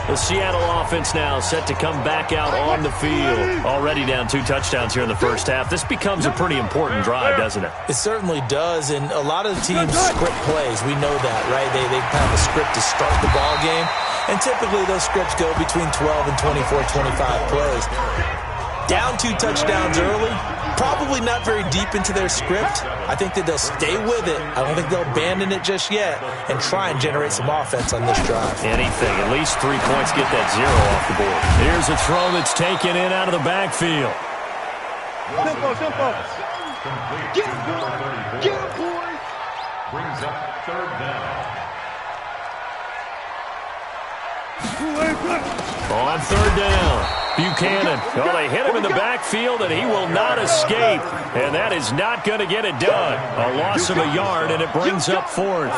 The Seattle offense now set to come back out on the field. Already down 2 touchdowns here in the 1st half. This becomes a pretty important drive, doesn't it? It certainly does, and a lot of the teams script plays. We know that, right? They have a script to start the ball game, and typically those scripts go between 12 and 24, 25 plays. Down 2 touchdowns early, probably not very deep into their script. I think that they'll stay with it. I don't think they'll abandon it just yet and try and generate some offense on this drive. Anything, at least 3 points, get that 0 off the board. Here's a throw that's taken in out of the backfield. Simple. Get him, boy. Brings up 3rd down. On 3rd down. Buchanan. Oh, they hit him in the backfield, and he will not escape. And that is not going to get it done. A loss of a yard, and it brings up fourth.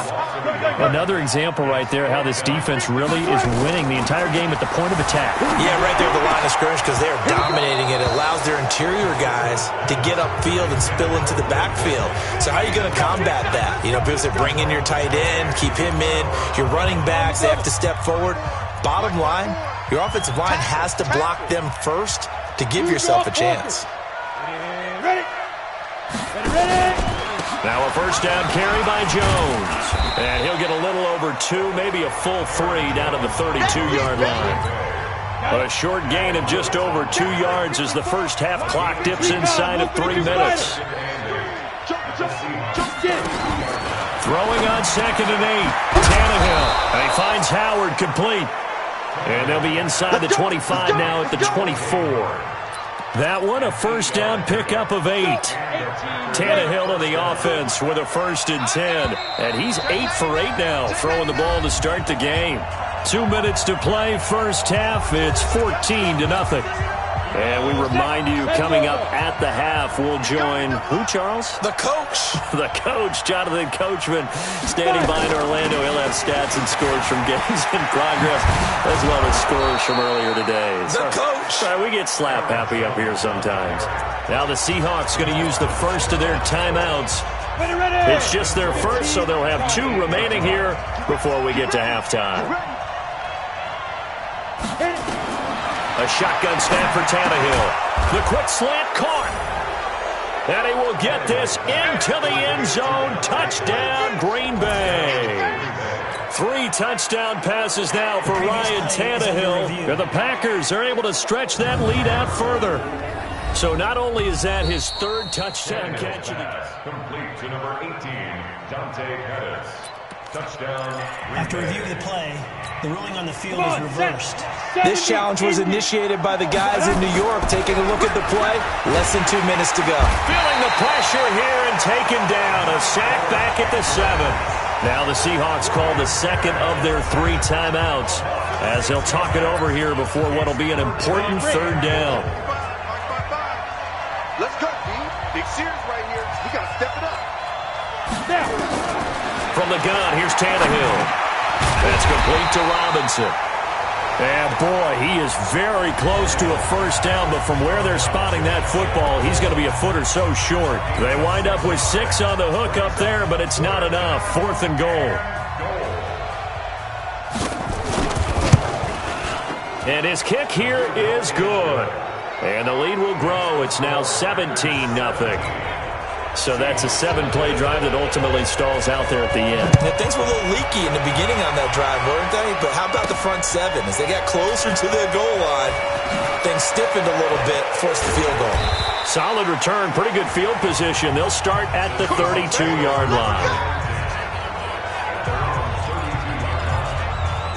Another example right there how this defense really is winning the entire game at the point of attack. Yeah, right there at the line of scrimmage because they are dominating it. It allows their interior guys to get upfield and spill into the backfield. So how are you going to combat that? You know, people say bring in your tight end, keep him in. Your running backs, they have to step forward. Bottom line, your offensive line has to block them first to give yourself a chance. Ready. Now a first down carry by Jones. And he'll get a little over 2, maybe a full 3 down to the 32-yard line. But a short gain of just over 2 yards as the first half clock dips inside of 3 minutes. Throwing on 2nd and 8. Tannehill. And he finds Howard complete. And they'll be inside the 25 now at the 24. That one, a first down pickup of 8. Tannehill on the offense with a 1st and 10. And he's 8 for 8 now, throwing the ball to start the game. 2 minutes to play, first half. It's 14-0. And we remind you, coming up at the half, we'll join who, Charles? The coach. The coach, Jonathan Coachman, standing by in Orlando. He'll have stats and scores from games in progress, as well as scores from earlier today. The coach. Sorry, we get slap happy up here sometimes. Now the Seahawks going to use the first of their timeouts. It's just their first, so they'll have 2 remaining here before we get to halftime. A shotgun snap for Tannehill. The quick slant caught. And he will get this into the end zone. Touchdown, Green Bay. 3 touchdown passes now for Ryan Tannehill. And the Packers are able to stretch that lead out further. So not only is that his 3rd touchdown catch. Complete to number 18, Dante Pettis. Touchdown. After reviewing the play, the ruling on the field is reversed. This challenge was initiated by the guys in New York. Taking a look at the play, less than 2 minutes to go. Feeling the pressure here and taken down. A sack back at the 7. Now the Seahawks call the 2nd of their 3 timeouts as they'll talk it over here before what will be an important 3rd down. Let's go, D. Big series right here. We got to step it up. From the gun, here's Tannehill. That's complete to Robinson. And boy, he is very close to a first down, but from where they're spotting that football, he's going to be a foot or so short. They wind up with 6 on the hook up there, but it's not enough. 4th and goal. And his kick here is good. And the lead will grow. It's now 17-0. So that's a 7-play drive that ultimately stalls out there at the end. Yeah, things were a little leaky in the beginning on that drive, weren't they? But how about the front 7? As they got closer to the goal line, things stiffened a little bit, forced the field goal. Solid return, pretty good field position. They'll start at the 32-yard line.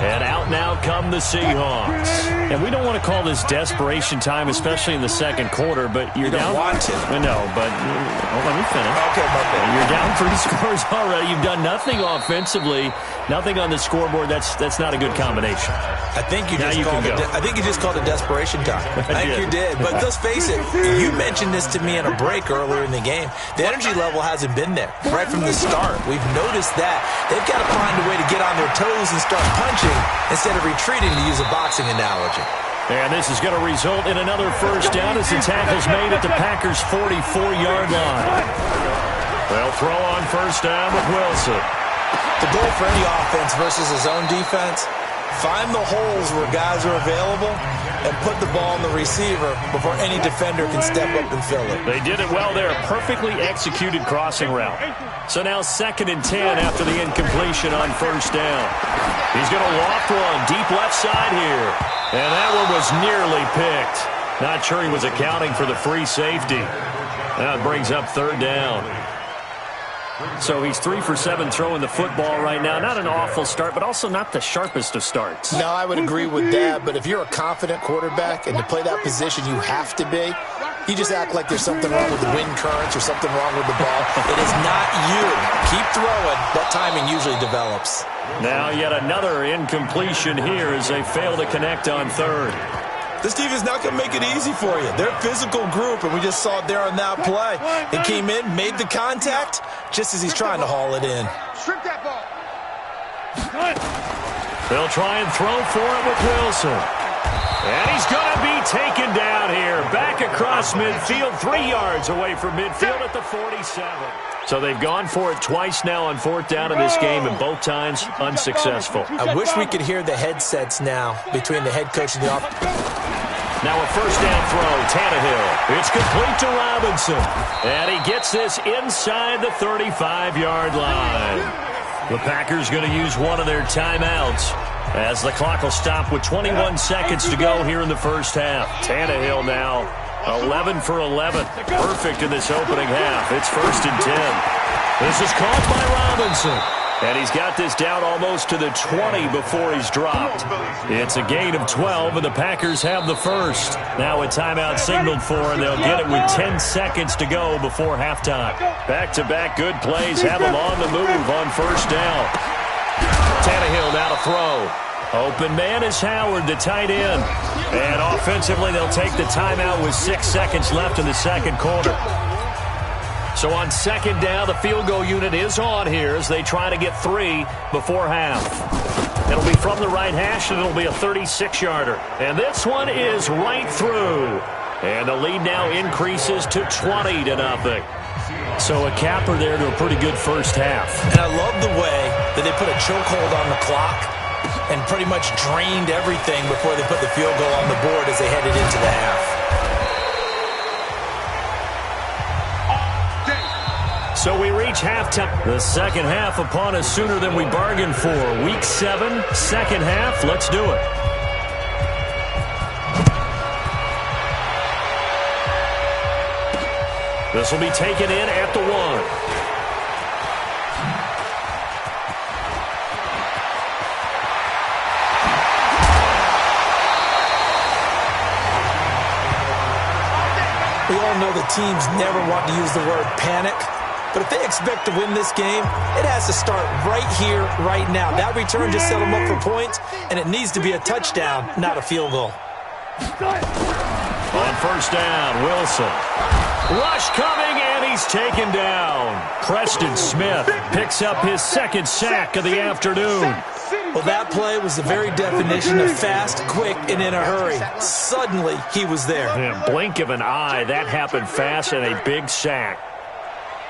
And out now come the Seahawks. And we don't want to call this desperation time, especially in the 2nd quarter, but you're down. You don't want to. No, but let me finish. Okay, my bad. You're down 3 scores already. You've done nothing offensively, nothing on the scoreboard. That's not a good combination. I think you just called it desperation time. I think you did. But let's face it, you mentioned this to me in a break earlier in the game. The energy level hasn't been there right from the start. We've noticed that. They've got to find a way to get on their toes and start punching instead of retreating, to use a boxing analogy. And this is going to result in another first down as the tackle's made at the Packers' 44-yard line. They'll throw on first down with Wilson. The goal for any offense versus his own defense, find the holes where guys are available and put the ball in the receiver before any defender can step up and fill it. They did it well there. Perfectly executed crossing route. So now 2nd and 10 after the incompletion on first down. He's going to loft one deep left side here. And that one was nearly picked. Not sure he was accounting for the free safety. That brings up 3rd down. So he's 3 for 7 throwing the football right now. Not an awful start, but also not the sharpest of starts. No, I would agree with that. But if you're a confident quarterback and to play that position you have to be, you just act like there's something wrong with the wind currents or something wrong with the ball. It is not you. Keep throwing. That timing usually develops. Now yet another incompletion here as they fail to connect on 3rd. This defense is not going to make it easy for you. They're a physical group, and we just saw it there on that play. They came in, made the contact, just as he's trying to haul it in. Strip that ball. They'll try and throw for it with Wilson. And he's going to be taken down here. Back across midfield, 3 yards away from midfield at the 47. So they've gone for it twice now on 4th down in this game, and both times unsuccessful. I wish we could hear the headsets now between the head coach and the offense. Now a first down throw, Tannehill. It's complete to Robinson. And he gets this inside the 35-yard line. The Packers going to use one of their timeouts as the clock will stop with 21 seconds to go here in the first half. Tannehill now 11 for 11. Perfect in this opening half. It's 1st and 10. This is caught by Robinson. And he's got this down almost to the 20 before he's dropped. It's a gain of 12, and the Packers have the first. Now a timeout signaled for, and they'll get it with 10 seconds to go before halftime. Back-to-back good plays have them on the move on first down. Tannehill now to throw. Open man is Howard, the tight end. And offensively, they'll take the timeout with 6 seconds left in the second quarter. So on second down, the field goal unit is on here as they try to get 3 before half. It'll be from the right hash, and it'll be a 36-yarder. And this one is right through. And the lead now increases to 20-0. So a capper there to a pretty good first half. And I love the way that they put a chokehold on the clock and pretty much drained everything before they put the field goal on the board as they headed into the half. So we reach halftime. The second half upon us sooner than we bargained for. Week 7, second half. Let's do it. This will be taken in at the 1. We all know the teams never want to use the word panic. But if they expect to win this game, it has to start right here, right now. That return just set them up for points, and it needs to be a touchdown, not a field goal. On first down, Wilson. Rush coming, and he's taken down. Preston Smith picks up his second sack of the afternoon. Well, that play was the very definition of fast, quick, and in a hurry. Suddenly, he was there. In a blink of an eye, that happened fast and a big sack.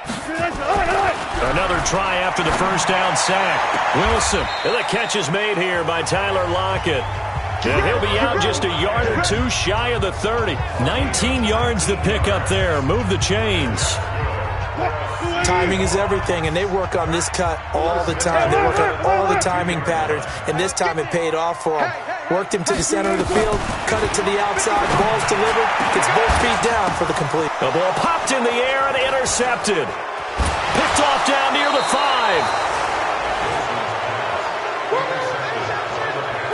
Another try after the first down sack. Wilson, and the catch is made here by Tyler Lockett. And he'll be out just a yard or two shy of the 30. 19 yards to pick up there. Move the chains. Timing is everything, and they work on this cut all the time. They work on all the timing patterns, and this time it paid off for them. Worked him to the center of the field, cut it to the outside, ball's delivered, gets both feet down for the complete. The ball popped in the air and intercepted. Picked off down near the 5.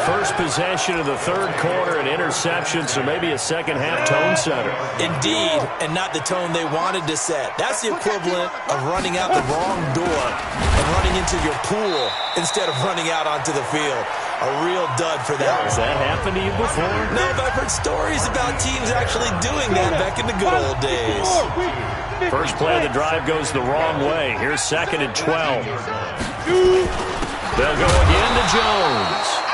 First possession of the third quarter, an interception, so maybe a second-half tone setter. Indeed, and not the tone they wanted to set. That's the equivalent of running out the wrong door and running into your pool instead of running out onto the field. A real dud for that. Has that happened to you before? No, but I've heard stories about teams actually doing that back in the good old days. First play of the drive goes the wrong way. Here's 2nd and 12. They'll go again to Jones.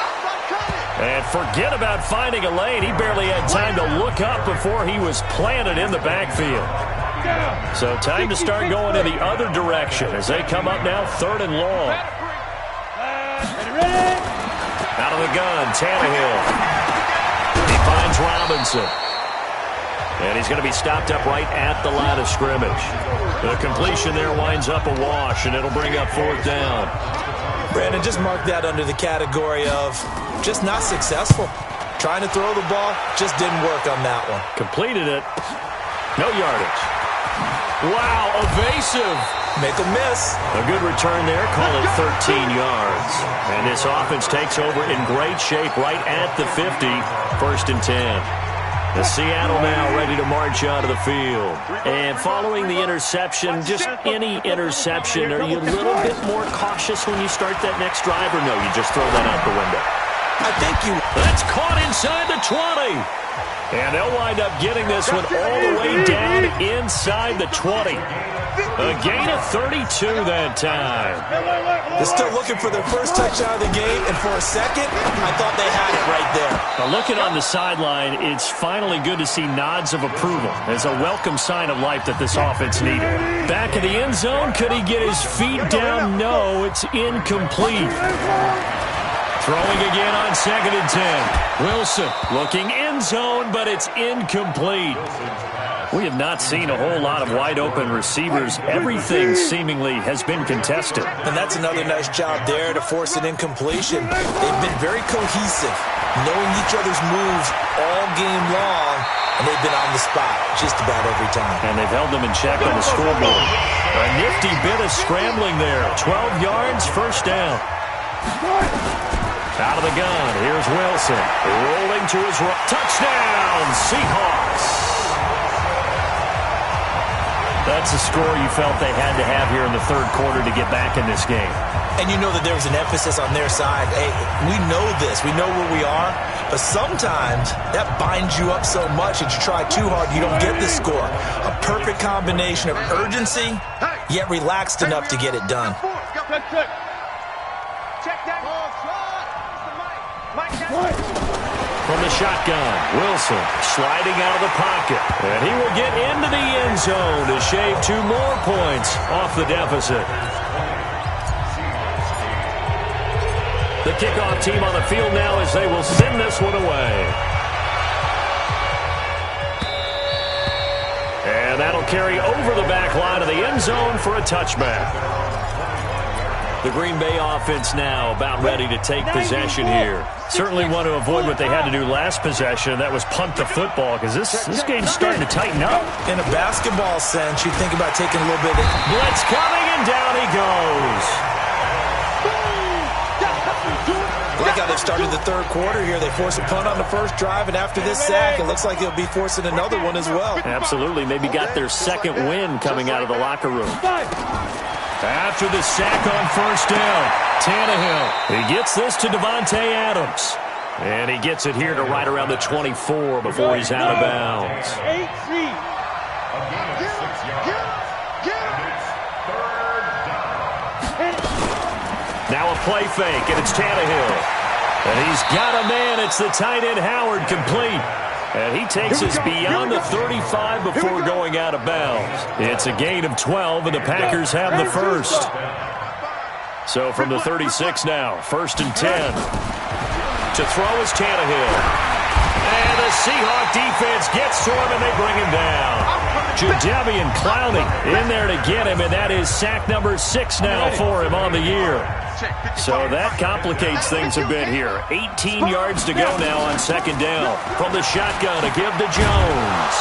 And forget about finding a lane. He barely had time to look up before he was planted in the backfield. So time to start going in the other direction as they come up now 3rd and long. Out of the gun, Tannehill. He finds Robinson. And he's going to be stopped up right at the line of scrimmage. The completion there winds up a wash, and it'll bring up 4th down. Brandon, just mark that under the category of just not successful. Trying to throw the ball, just didn't work on that one. Completed it. No yardage. Wow, evasive. Make a miss. A good return there. Call it 13 yards. And this offense takes over in great shape right at the 50. 1st and 10. The Seattle now ready to march onto the field. And following the interception, just any interception, are you a little bit more cautious when you start that next drive, or no, you just throw that out the window? I think you... That's caught inside the 20. And they'll wind up getting this one all the way down inside the 20. A gain of 32 that time. They're still looking for their first touchdown of the game, and for a second, I thought they had it right there. Now looking on the sideline, it's finally good to see nods of approval as a welcome sign of life that this offense needed. Back in the end zone, could he get his feet down? No, it's incomplete. Throwing again on 2nd and 10. Wilson looking end zone, but it's incomplete. We have not seen a whole lot of wide-open receivers. Everything seemingly has been contested. And that's another nice job there to force an incompletion. They've been very cohesive, knowing each other's moves all game long, and they've been on the spot just about every time. And they've held them in check on the scoreboard. A nifty bit of scrambling there. 12 yards, first down. Out of the gun, here's Wilson. Rolling to his right. Touchdown, Seahawks. That's a score you felt they had to have here in the third quarter to get back in this game. And you know that there was an emphasis on their side. Hey, we know this. We know where we are. But sometimes that binds you up so much that you try too hard, you don't get the score. A perfect combination of urgency, yet relaxed enough to get it done. From the shotgun, Wilson sliding out of the pocket. And he will get into the end zone to shave 2 more points off the deficit. The kickoff team on the field now as they will send this one away. And that'll carry over the back line of the end zone for a touchback. The Green Bay offense now about ready to take possession here. Certainly want to avoid what they had to do last possession. That was punt the football because this game's starting to tighten up. In a basketball sense, you think about taking a little bit of... Blitz coming, and down he goes. Like how they started the third quarter here. They force a punt on the first drive, and after this sack, it looks like they'll be forcing another one as well. Absolutely. Maybe got their second win coming out of the locker room. After the sack on first down, Tannehill. He gets this to Devontae Adams. And he gets it here to right around the 24 before he's out of bounds. Now a play fake, and it's Tannehill. And he's got a man. It's the tight end Howard complete. And he takes us beyond the 35 before going out of bounds. It's a gain of 12, and the Packers have the first. So from the 36 now, 1st and 10. To throw is Tannehill. And the Seahawk defense gets to him, and they bring him down. Jadeveon Clowney in there to get him, and that is sack number 6 now for him on the year. So that complicates things a bit here. 18 yards to go now on 2nd down. From the shotgun to give to Jones.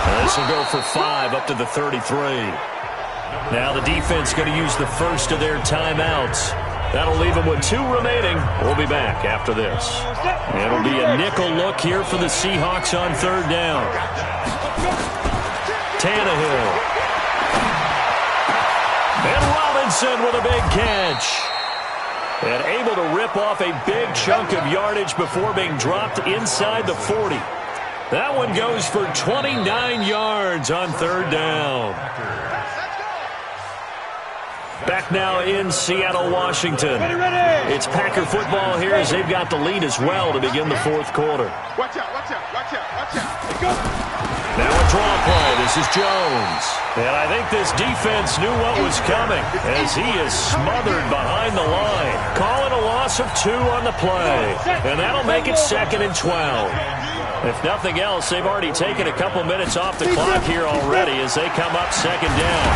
And this will go for 5 up to the 33. Now the defense going to use the first of their timeouts. That'll leave them with 2 remaining. We'll be back after this. It'll be a nickel look here for the Seahawks on 3rd down. Tannehill. And Robinson with a big catch. And able to rip off a big chunk of yardage before being dropped inside the 40. That one goes for 29 yards on 3rd down. Back now in Seattle, Washington. It's Packer football here as they've got the lead as well to begin the 4th quarter. Watch out, watch out, watch out, watch out. Go. Now a draw play. This is Jones. And I think this defense knew what was coming as he is smothered behind the line. Calling a loss of 2 on the play. And that'll make it 2nd and 12. If nothing else, they've already taken a couple minutes off the clock here already as they come up 2nd down.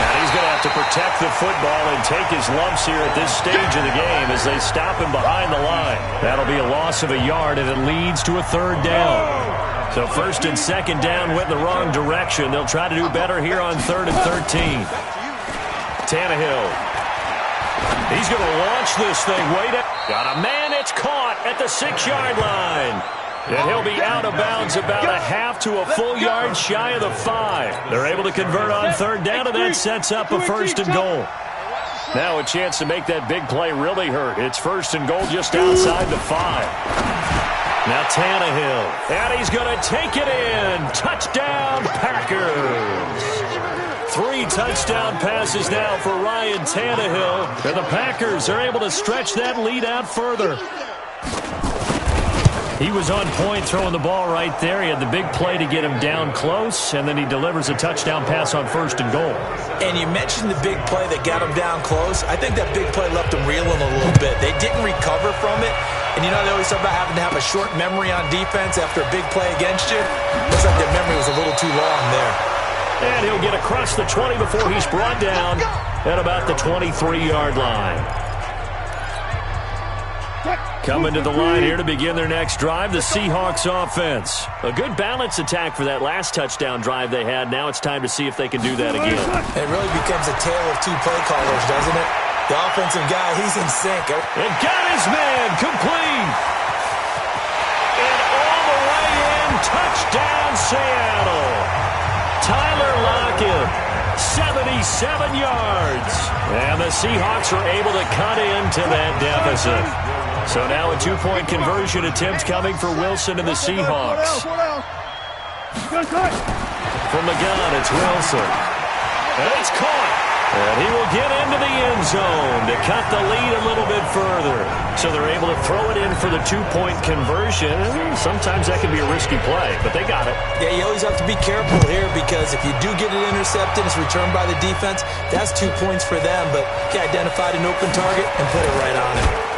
And he's going to have to protect the football and take his lumps here at this stage of the game as they stop him behind the line. That'll be a loss of a yard, and it leads to a 3rd down. So 1st and 2nd down went in the wrong direction. They'll try to do better here on 3rd and 13. Tannehill. He's going to launch this thing. Wait up. Got a man. It's caught at the 6-yard line. And he'll be out of bounds about a half to a full yard shy of the 5. They're able to convert on 3rd down, and that sets up a 1st and goal. Now a chance to make that big play really hurt. It's 1st and goal just outside the 5. Now Tannehill, and he's going to take it in. Touchdown, Packers. 3 touchdown passes now for Ryan Tannehill. And the Packers are able to stretch that lead out further. He was on point throwing the ball right there. He had the big play to get him down close, and then he delivers a touchdown pass on 1st and goal. And you mentioned the big play that got him down close. I think that big play left him reeling a little bit. They didn't recover from it. And you know, they always talk about having to have a short memory on defense after a big play against you. Looks like their memory was a little too long there. And he'll get across the 20 before he's brought down at about the 23-yard line. Coming to the line here to begin their next drive, the Seahawks offense. A good balance attack for that last touchdown drive they had. Now it's time to see if they can do that again. It really becomes a tale of 2 play callers, doesn't it? The offensive guy, he's in sync. And got his man complete. And all the way in, touchdown Seattle. Tyler Lockett, 77 yards. And the Seahawks are able to cut into that deficit. So now a 2-point conversion attempt coming for Wilson and the Seahawks. From the gun, it's Wilson. And it's caught. And he will get into the end zone to cut the lead a little bit further. So they're able to throw it in for the 2-point conversion. Sometimes that can be a risky play, but they got it. Yeah, you always have to be careful here because if you do get it intercepted, it's returned by the defense, that's 2 points for them. But he identified an open target and put it right on it.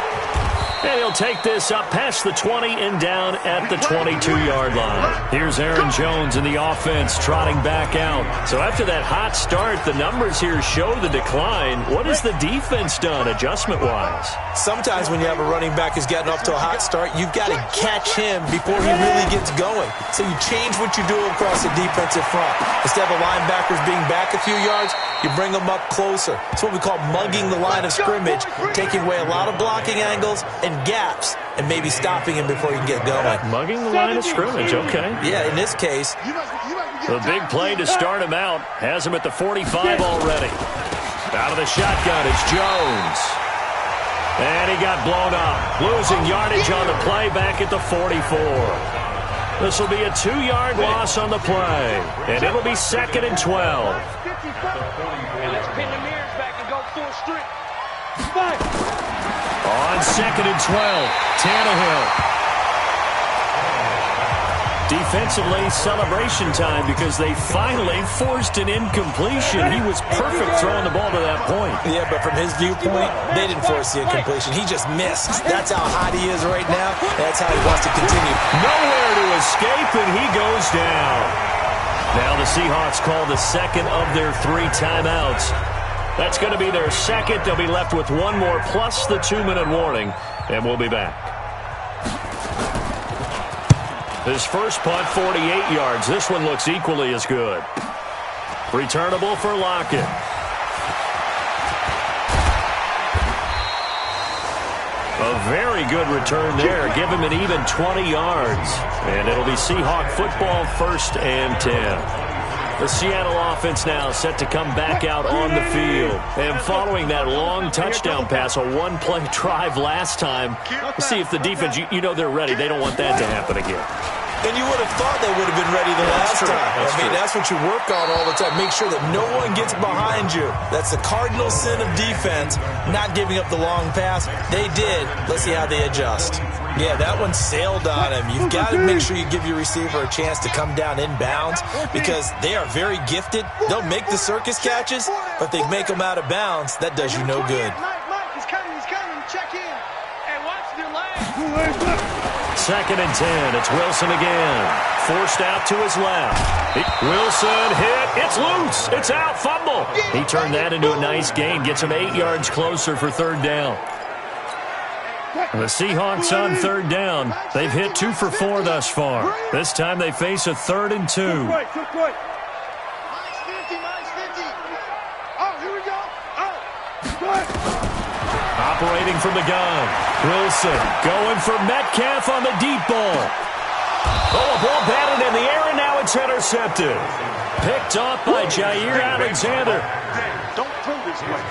And he'll take this up past the 20 and down at the 22-yard line. Here's Aaron Jones and the offense trotting back out. So after that hot start, the numbers here show the decline. What has the defense done adjustment-wise? Sometimes when you have a running back who's gotten off to a hot start, you've got to catch him before he really gets going. So you change what you do across the defensive front. Instead of linebackers being back a few yards, you bring them up closer. It's what we call mugging the line of scrimmage, taking away a lot of blocking angles and gaps, and maybe stopping him before he can get going. Mugging the line of scrimmage, okay. Yeah, in this case. The big play to start him out has him at the 45 already. Out of the shotgun, it's Jones. And he got blown up. Losing yardage on the play back at the 44. This will be a 2-yard loss on the play, and it'll be 2nd and 12. Let's pin the mirrors back and go full streak. On 2nd and 12, Tannehill. Defensively, celebration time because they finally forced an incompletion. He was perfect throwing the ball to that point. Yeah, but from his viewpoint, they didn't force the incompletion. He just missed. That's how hot he is right now. That's how he wants to continue. Nowhere to escape, and he goes down. Now the Seahawks call the second of their 3 timeouts. That's going to be their second. They'll be left with 1 more plus the 2-minute warning, and we'll be back. His first punt, 48 yards. This one looks equally as good. Returnable for Lockett. A very good return there. Give him an even 20 yards. And it'll be Seahawk football, 1st and 10. The Seattle offense now set to come back out on the field. And following that long touchdown pass, a 1-play drive last time, we'll see if the defense, you know they're ready. They don't want that to happen again. And you would have thought they would have been ready the last time. That's what you work on all the time. Make sure that no one gets behind you. That's the cardinal sin of defense, not giving up the long pass. They did. Let's see how they adjust. Yeah, that one sailed on him. You've got to make sure you give your receiver a chance to come down inbounds because they are very gifted. They'll make the circus catches, but if they make them out of bounds, that does you no good. He's coming. Check in. Hey, watch your leg. 2nd and 10. It's Wilson again. Forced out to his left. Wilson hit. It's loose. It's out. Fumble. He turned that into a nice gain. Gets him 8 yards closer for 3rd down. The Seahawks on 3rd down. They've hit 2 for 4 thus far. This time they face a 3rd and 2. Minus 50. Oh, here we go. Oh, operating from the gun. Wilson going for Metcalf on the deep ball. Oh, a ball batted in the air, and now it's intercepted. Picked off by Jair Alexander. Don't throw this way.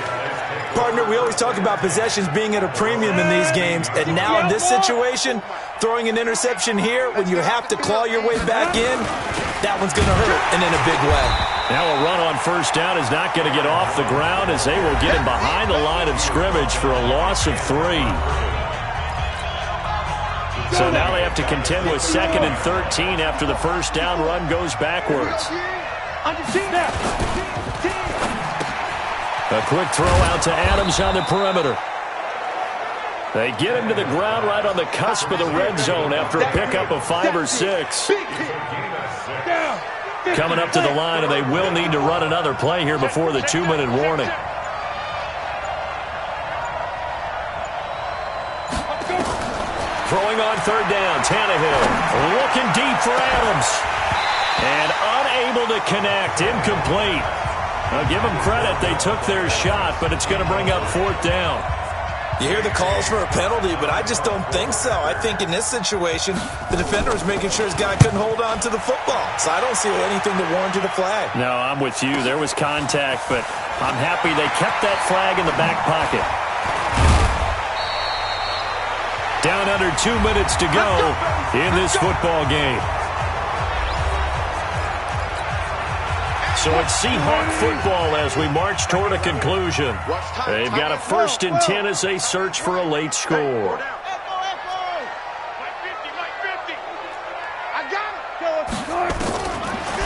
Partner, we always talk about possessions being at a premium in these games, and now in this situation, throwing an interception here when you have to claw your way back in, that one's going to hurt, and in a big way. Now a run on first down is not going to get off the ground as they will get him behind the line of scrimmage for a loss of 3. So now they have to contend with 2nd and 13 after the first down run goes backwards. A quick throw out to Adams on the perimeter. They get him to the ground right on the cusp of the red zone after a pickup of 5 or 6. Coming up to the line, and they will need to run another play here before the 2-minute warning. Throwing on third down, Tannehill looking deep for Adams. And unable to connect, incomplete. Now give them credit, they took their shot, but it's going to bring up 4th down. You hear the calls for a penalty, but I just don't think so. I think in this situation, the defender was making sure his guy couldn't hold on to the football. So I don't see anything that warranted a flag. No, I'm with you. There was contact, but I'm happy they kept that flag in the back pocket. Down under 2 minutes to go in this football game. So it's Seahawk football as we march toward a conclusion. They've got a 1st and 10 as they search for a late score.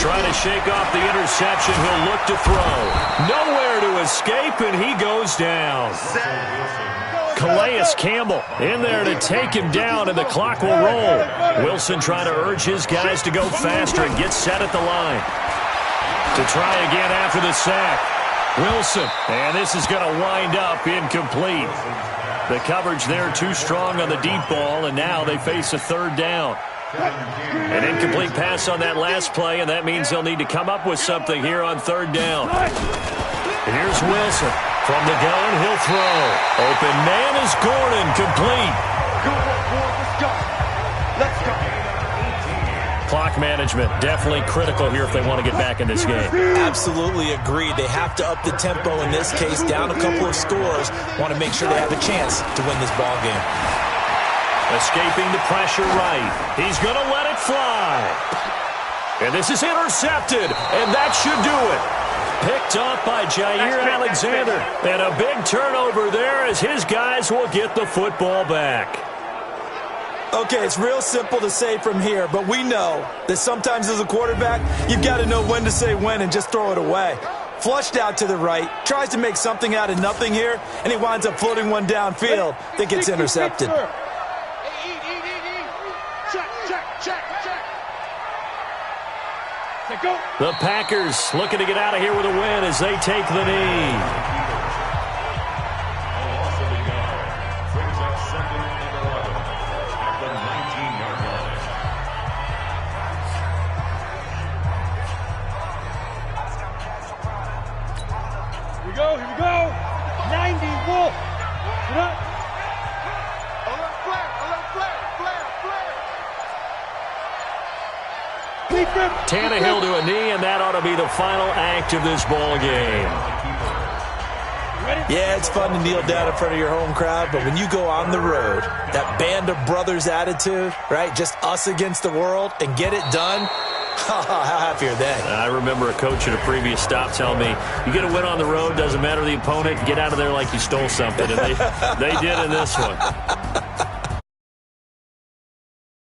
Trying to shake off the interception. He'll look to throw. Nowhere to escape, and he goes down. Calais Campbell in there to take him down, and the clock will roll. Wilson trying to urge his guys to go faster and get set at the line. To try again after the sack. Wilson, and this is going to wind up incomplete. The coverage there too strong on the deep ball, and now they face a 3rd down. An incomplete pass on that last play, and that means they'll need to come up with something here on 3rd down. Here's Wilson. From the gun, he'll throw. Open man is Gordon, complete. Let's go. Clock management, definitely critical here if they want to get back in this game. Absolutely agreed. They have to up the tempo in this case, down a couple of scores. Want to make sure they have a chance to win this ball game. Escaping the pressure right. He's going to let it fly. And this is intercepted, and that should do it. Picked off by Jair Alexander. And a big turnover there as his guys will get the football back. Okay, it's real simple to say from here, but we know that sometimes as a quarterback, you've got to know when to say when and just throw it away. Flushed out to the right, tries to make something out of nothing here, and he winds up floating one downfield that gets intercepted. The Packers looking to get out of here with a win as they take the knee. Here we go. 90, Wolf. Get up. Alert flare. Tannehill to a knee, and that ought to be the final act of this ball game. Yeah, it's fun to kneel down in front of your home crowd, but when you go on the road, that band of brothers attitude, right, just us against the world, and get it done, how happy are they? I remember a coach at a previous stop telling me, you get a win on the road, doesn't matter the opponent, get out of there like you stole something. And they did in this one.